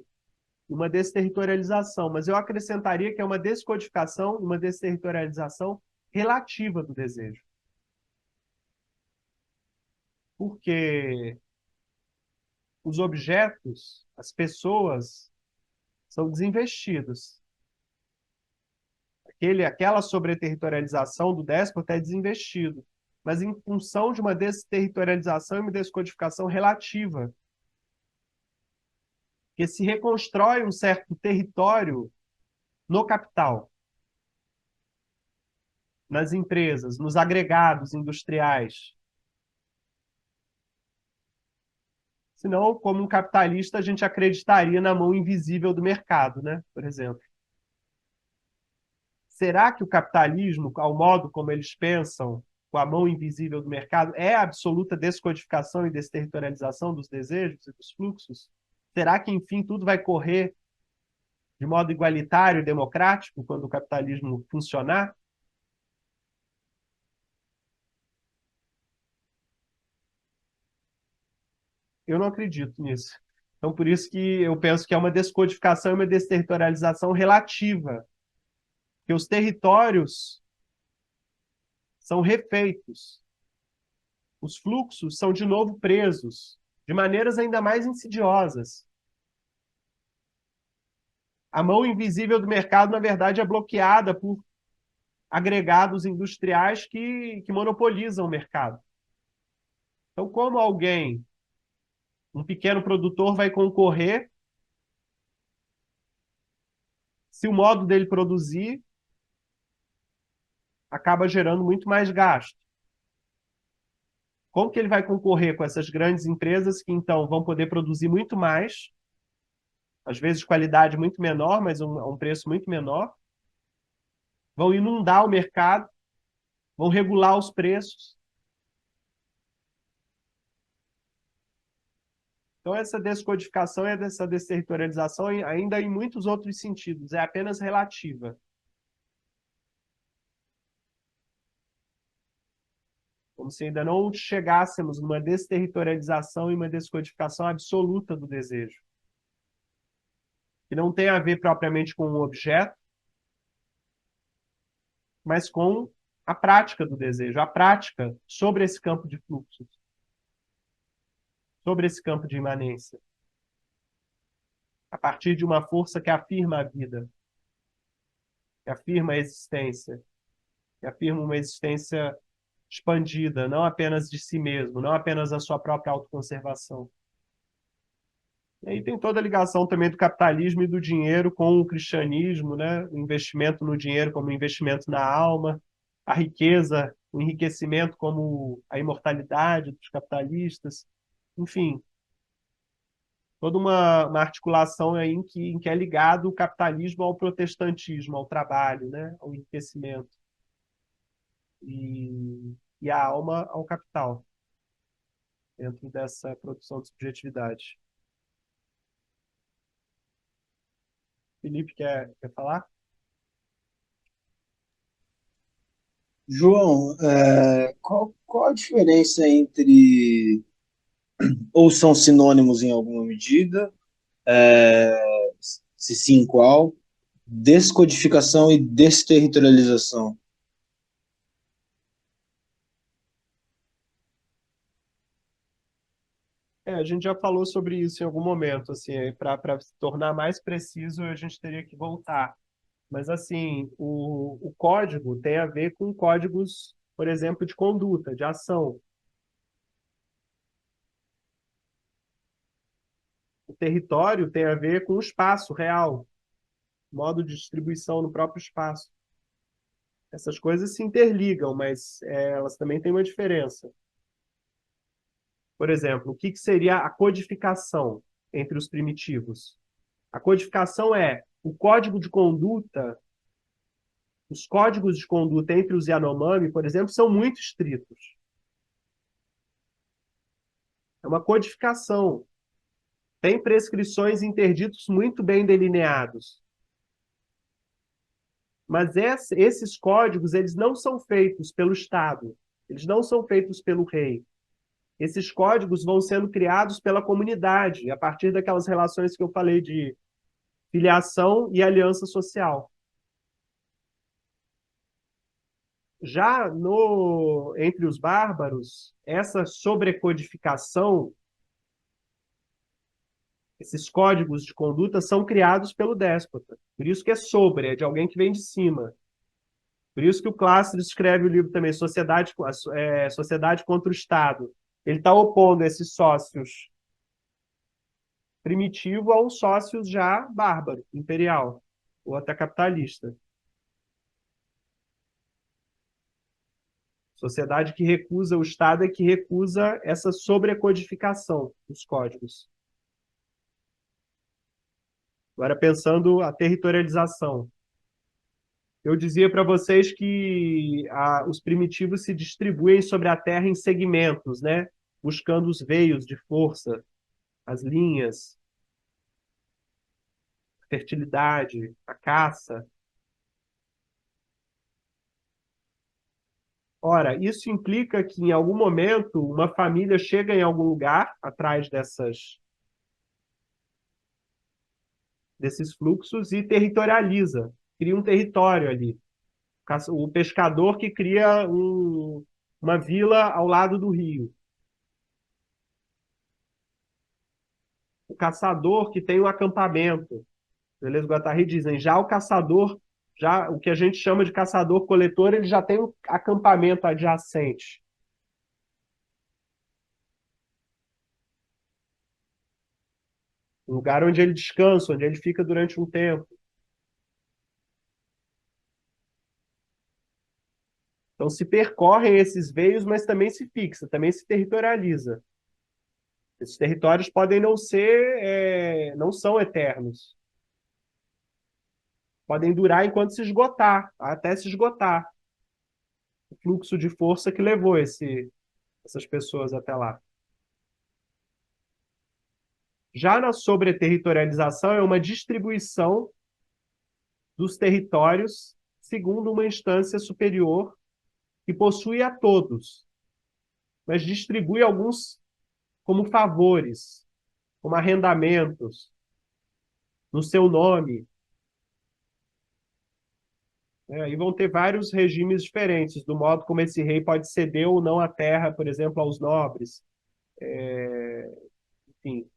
e uma desterritorialização, mas eu acrescentaria que é uma descodificação e uma desterritorialização relativa do desejo. Porque os objetos, as pessoas, são desinvestidos. Aquela sobreterritorialização do déspota é desinvestido, mas em função de uma desterritorialização e uma descodificação relativa, que se reconstrói um certo território no capital, nas empresas, nos agregados industriais. Senão, como um capitalista, a gente acreditaria na mão invisível do mercado, né? Por exemplo. Será que o capitalismo, ao modo como eles pensam, com a mão invisível do mercado, é a absoluta descodificação e desterritorialização dos desejos e dos fluxos? Será que, enfim, tudo vai correr de modo igualitário e democrático quando o capitalismo funcionar? Eu não acredito nisso. Então, por isso que eu penso que é uma descodificação e uma desterritorialização relativa, que os territórios são refeitos, os fluxos são de novo presos, de maneiras ainda mais insidiosas. A mão invisível do mercado, na verdade, é bloqueada por agregados industriais que monopolizam o mercado. Então, como alguém, um pequeno produtor, vai concorrer se o modo dele produzir acaba gerando muito mais gasto? Como que ele vai concorrer com essas grandes empresas que, então, vão poder produzir muito mais, às vezes de qualidade muito menor, mas a um preço muito menor, vão inundar o mercado, vão regular os preços. Então, essa descodificação e essa desterritorialização, ainda em muitos outros sentidos, é apenas relativa. Como se ainda não chegássemos numa desterritorialização e uma descodificação absoluta do desejo, que não tem a ver propriamente com um objeto, mas com a prática do desejo, a prática sobre esse campo de fluxos, sobre esse campo de imanência, a partir de uma força que afirma a vida, que afirma a existência, que afirma uma existência expandida, não apenas de si mesmo, não apenas a sua própria autoconservação. E aí tem toda a ligação também do capitalismo e do dinheiro com o cristianismo, né? O investimento no dinheiro como investimento na alma, a riqueza, o enriquecimento como a imortalidade dos capitalistas, enfim, toda uma articulação aí em que é ligado o capitalismo ao protestantismo, ao trabalho, né? Ao enriquecimento. E a alma ao capital, dentro dessa produção de subjetividade. Felipe, quer falar? João, qual a diferença entre, ou são sinônimos em alguma medida, se sim, qual, descodificação e desterritorialização? A gente já falou sobre isso em algum momento, assim, para se tornar mais preciso, a gente teria que voltar Mas, assim, o código tem a ver com códigos, por exemplo, de conduta, de ação. O território tem a ver com o espaço real, modo de distribuição no próprio espaço. Essas coisas se interligam, mas elas também têm uma diferença. Por exemplo, o que seria a codificação entre os primitivos? A codificação é o código de conduta, os códigos de conduta entre os Yanomami, por exemplo, são muito estritos. É uma codificação. Tem prescrições e interditos muito bem delineados. Mas esses códigos, eles não são feitos pelo Estado, eles não são feitos pelo rei. Esses códigos vão sendo criados pela comunidade, a partir daquelas relações que eu falei de filiação e aliança social. Já entre os bárbaros, essa sobrecodificação, esses códigos de conduta são criados pelo déspota. Por isso que é sobre, é de alguém que vem de cima. Por isso que o Clássico escreve o livro também, Sociedade contra o Estado. Ele está opondo esses sócios primitivos a um sócio já bárbaro, imperial, ou até capitalista. Sociedade que recusa o Estado é que recusa essa sobrecodificação dos códigos. Agora, pensando a territorialização. Eu dizia para vocês que os primitivos se distribuem sobre a Terra em segmentos, né? Buscando os veios de força, as linhas, a fertilidade, a caça. Ora, isso implica que, em algum momento, uma família chega em algum lugar atrás desses fluxos e territorializa, cria um território ali. O pescador que cria uma vila ao lado do rio. O caçador que tem um acampamento. Beleza? Guattari dizem, já o caçador, já o que a gente chama de caçador-coletor, ele já tem um acampamento adjacente. Um lugar onde ele descansa, onde ele fica durante um tempo. Então se percorrem esses veios, mas também se fixa, também se territorializa. Esses territórios podem não são eternos. Podem durar enquanto se esgotar, até se esgotar o fluxo de força que levou essas pessoas até lá. Já na sobreterritorialização é uma distribuição dos territórios segundo uma instância superior que possui a todos, mas distribui alguns como favores, como arrendamentos, no seu nome. Aí vão ter vários regimes diferentes, do modo como esse rei pode ceder ou não a terra, por exemplo, aos nobres. Enfim.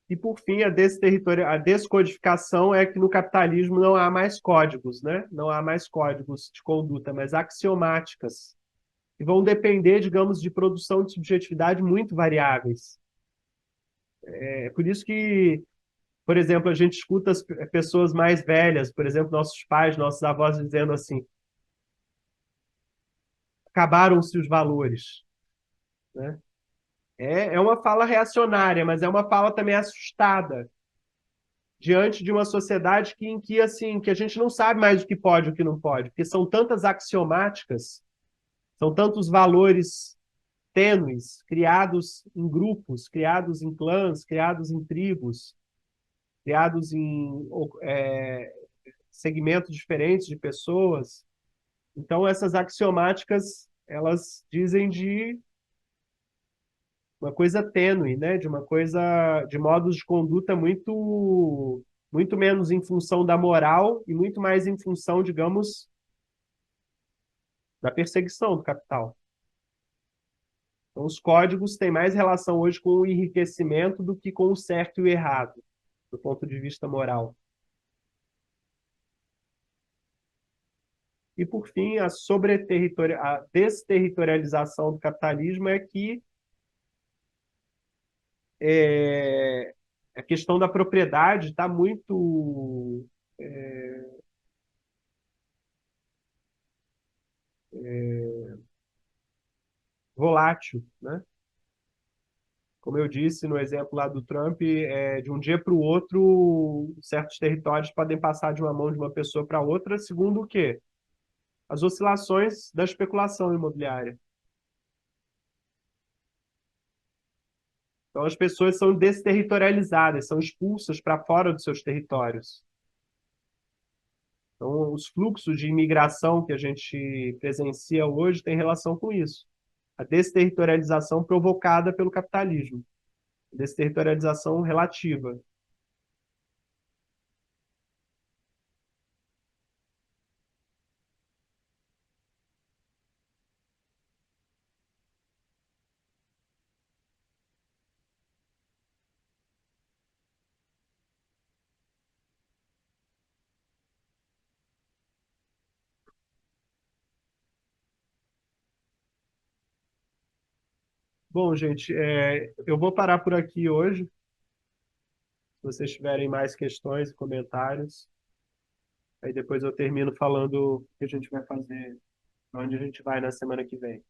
E, por fim, a descodificação é que no capitalismo não há mais códigos, né? Não há mais códigos de conduta, mas axiomáticas, que vão depender, digamos, de produção de subjetividade muito variáveis. É por isso que, por exemplo, a gente escuta as pessoas mais velhas, por exemplo, nossos pais, nossos avós, dizendo assim: acabaram-se os valores, né? É uma fala reacionária, mas é uma fala também assustada diante de uma sociedade em que, assim, que a gente não sabe mais o que pode e o que não pode, porque são tantas axiomáticas, são tantos valores tênues, criados em grupos, criados em clãs, criados em tribos, criados em segmentos diferentes de pessoas. Então, essas axiomáticas, elas dizem de uma coisa tênue, né? De uma coisa, de modos de conduta muito menos em função da moral e muito mais em função, digamos, da perseguição do capital. Então, os códigos têm mais relação hoje com o enriquecimento do que com o certo e o errado, do ponto de vista moral. E, por fim, a desterritorialização do capitalismo é que a questão da propriedade está muito volátil, né? Como eu disse no exemplo lá do Trump, de um dia para o outro, certos territórios podem passar de uma mão de uma pessoa para outra, segundo o quê? As oscilações da especulação imobiliária. Então, as pessoas são desterritorializadas, são expulsas para fora dos seus territórios. Então, os fluxos de imigração que a gente presencia hoje têm relação com isso. A desterritorialização provocada pelo capitalismo. Desterritorialização relativa. Bom, gente, eu vou parar por aqui hoje. Se vocês tiverem mais questões e comentários, aí depois eu termino falando o que a gente vai fazer, onde a gente vai na semana que vem.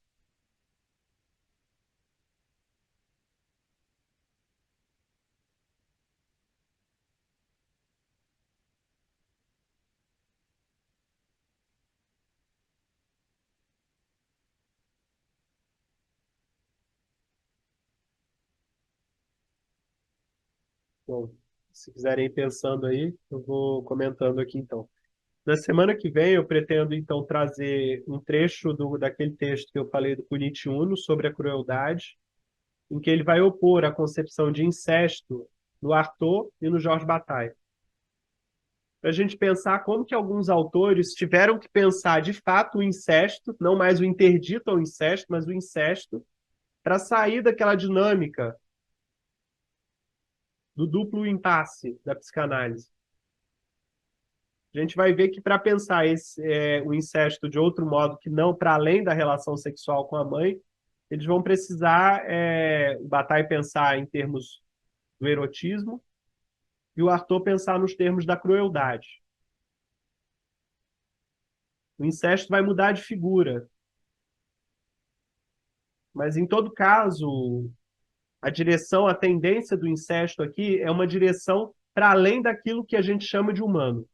Bom, se quiserem ir pensando aí, eu vou comentando aqui então. Na semana que vem, eu pretendo então trazer um trecho daquele texto que eu falei do Punit Uno sobre a crueldade, em que ele vai opor a concepção de incesto no Artaud e no Georges Bataille. Para a gente pensar como que alguns autores tiveram que pensar de fato o incesto, não mais o interdito ao incesto, mas o incesto, para sair daquela dinâmica do duplo impasse da psicanálise. A gente vai ver que para pensar o incesto de outro modo, que não para além da relação sexual com a mãe, eles vão precisar, o Bataille pensar em termos do erotismo e o Artaud pensar nos termos da crueldade. O incesto vai mudar de figura, mas em todo caso, a direção, a tendência do incesto aqui é uma direção para além daquilo que a gente chama de humano.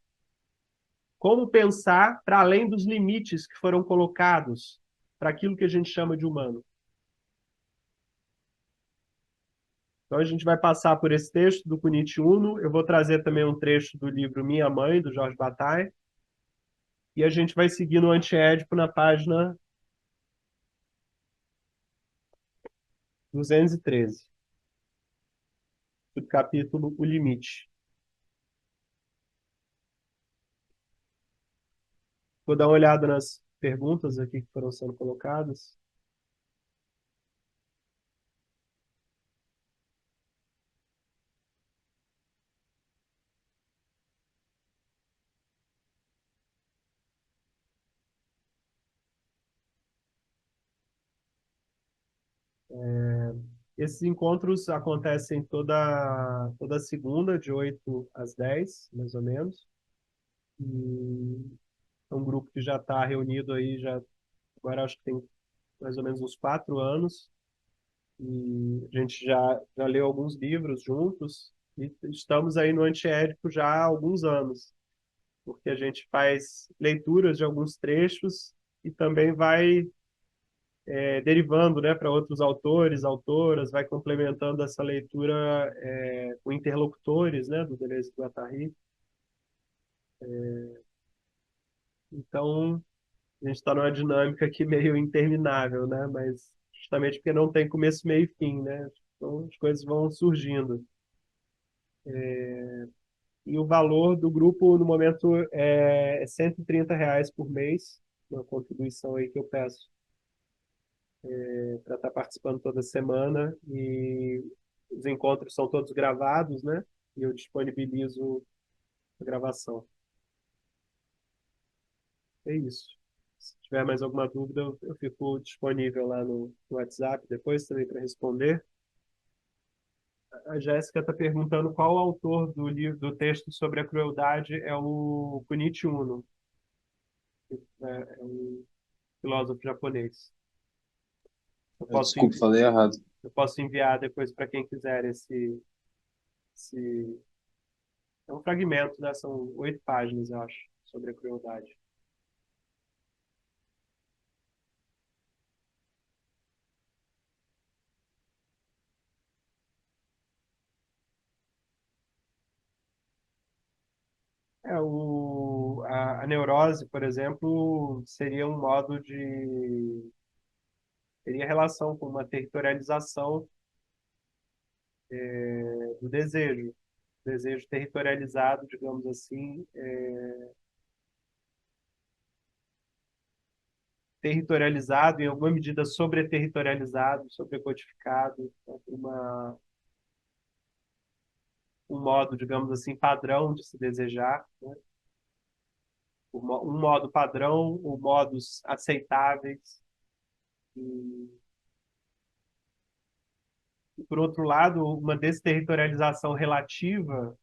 Como pensar para além dos limites que foram colocados para aquilo que a gente chama de humano. Então a gente vai passar por esse texto do Punit Uno, eu vou trazer também um trecho do livro Minha Mãe, do Georges Bataille, e a gente vai seguir no Antiédipo na página 213, do capítulo O Limite. Vou dar uma olhada nas perguntas aqui que foram sendo colocadas. Esses encontros acontecem toda segunda, de 8 às 10, mais ou menos. E é um grupo que já está reunido aí, agora acho que tem mais ou menos uns 4 anos. E a gente já leu alguns livros juntos e estamos aí no Antiédipo já há alguns anos, porque a gente faz leituras de alguns trechos e também vai derivando, né, para outros autores, autoras, vai complementando essa leitura com interlocutores, né, do Deleuze e Guattari. Então, a gente está numa dinâmica aqui meio interminável, né, mas justamente porque não tem começo, meio e fim, né, então as coisas vão surgindo. E o valor do grupo, no momento, é R$ 130 por mês, uma contribuição aí que eu peço para estar participando toda semana. E os encontros são todos gravados, né? E eu disponibilizo a gravação. É isso. Se tiver mais alguma dúvida, eu fico disponível lá no WhatsApp depois também para responder. A Jéssica está perguntando qual o autor do livro, do texto sobre a crueldade é o Kunichi Uno, é um filósofo japonês. Eu posso, Desculpa, falei errado. eu posso enviar depois para quem quiser esse. É um fragmento, né? São 8 páginas, eu acho, sobre a crueldade. A neurose, por exemplo, seria um modo de. Teria relação com uma territorialização do desejo. Desejo territorializado, digamos assim, territorializado, em alguma medida sobreterritorializado, sobrecodificado, né, um modo, digamos assim, padrão de se desejar, né? Um modo padrão, ou modos aceitáveis. E, por outro lado, uma desterritorialização relativa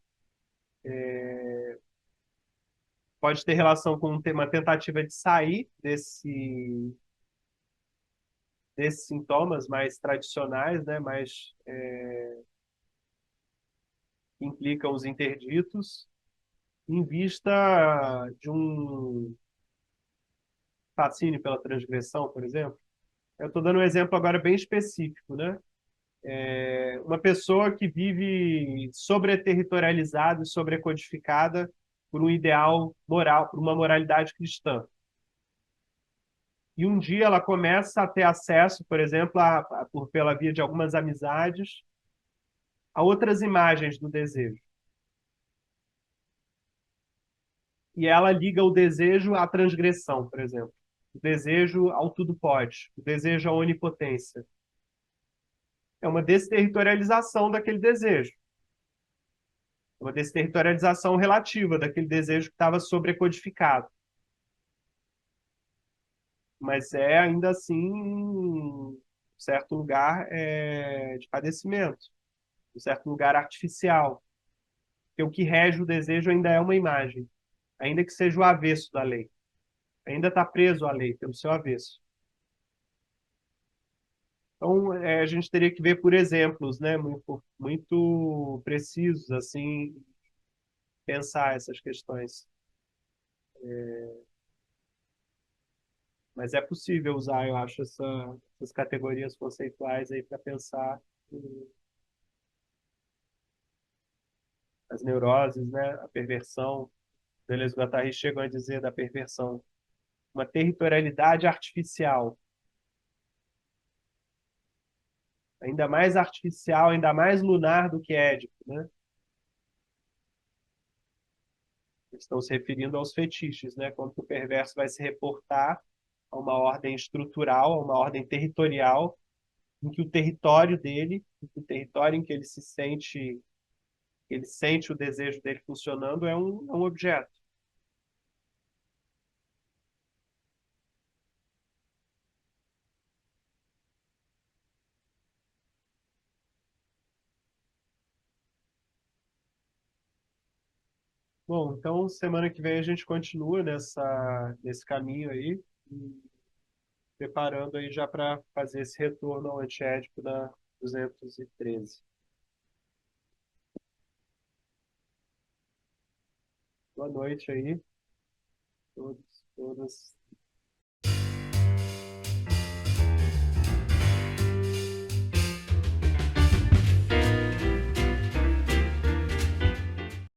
pode ter relação com uma tentativa de sair desses sintomas mais tradicionais, né, mais que implicam os interditos, em vista de um fascínio pela transgressão, por exemplo. Eu estou dando um exemplo agora bem específico, né? Uma pessoa que vive sobreterritorializada e sobrecodificada por um ideal moral, por uma moralidade cristã. E um dia ela começa a ter acesso, por exemplo, pela via de algumas amizades, a outras imagens do desejo. E ela liga o desejo à transgressão, por exemplo. O desejo ao tudo pode, o desejo à onipotência. É uma desterritorialização daquele desejo. É uma desterritorialização relativa daquele desejo que estava sobrecodificado. Mas é ainda assim um certo lugar de padecimento, um certo lugar artificial. Porque o que rege o desejo ainda é uma imagem, ainda que seja o avesso da lei. Ainda está preso à lei pelo seu avesso. Então, a gente teria que ver por exemplos, né, muito precisos, assim, pensar essas questões. Mas é possível usar, eu acho, essas categorias conceituais aí para pensar as neuroses, né, a perversão. Deleuze e Guattari chegam a dizer da perversão uma territorialidade artificial, ainda mais artificial, ainda mais lunar do que Édipo, né? Estão se referindo aos fetiches, né? Quando o perverso vai se reportar a uma ordem estrutural, a uma ordem territorial, em que o território dele, o território em que ele sente o desejo dele funcionando, é um objeto. Bom, então semana que vem a gente continua nesse caminho aí, preparando aí já para fazer esse retorno ao antiédipo da 213. Boa noite aí, todos, todas.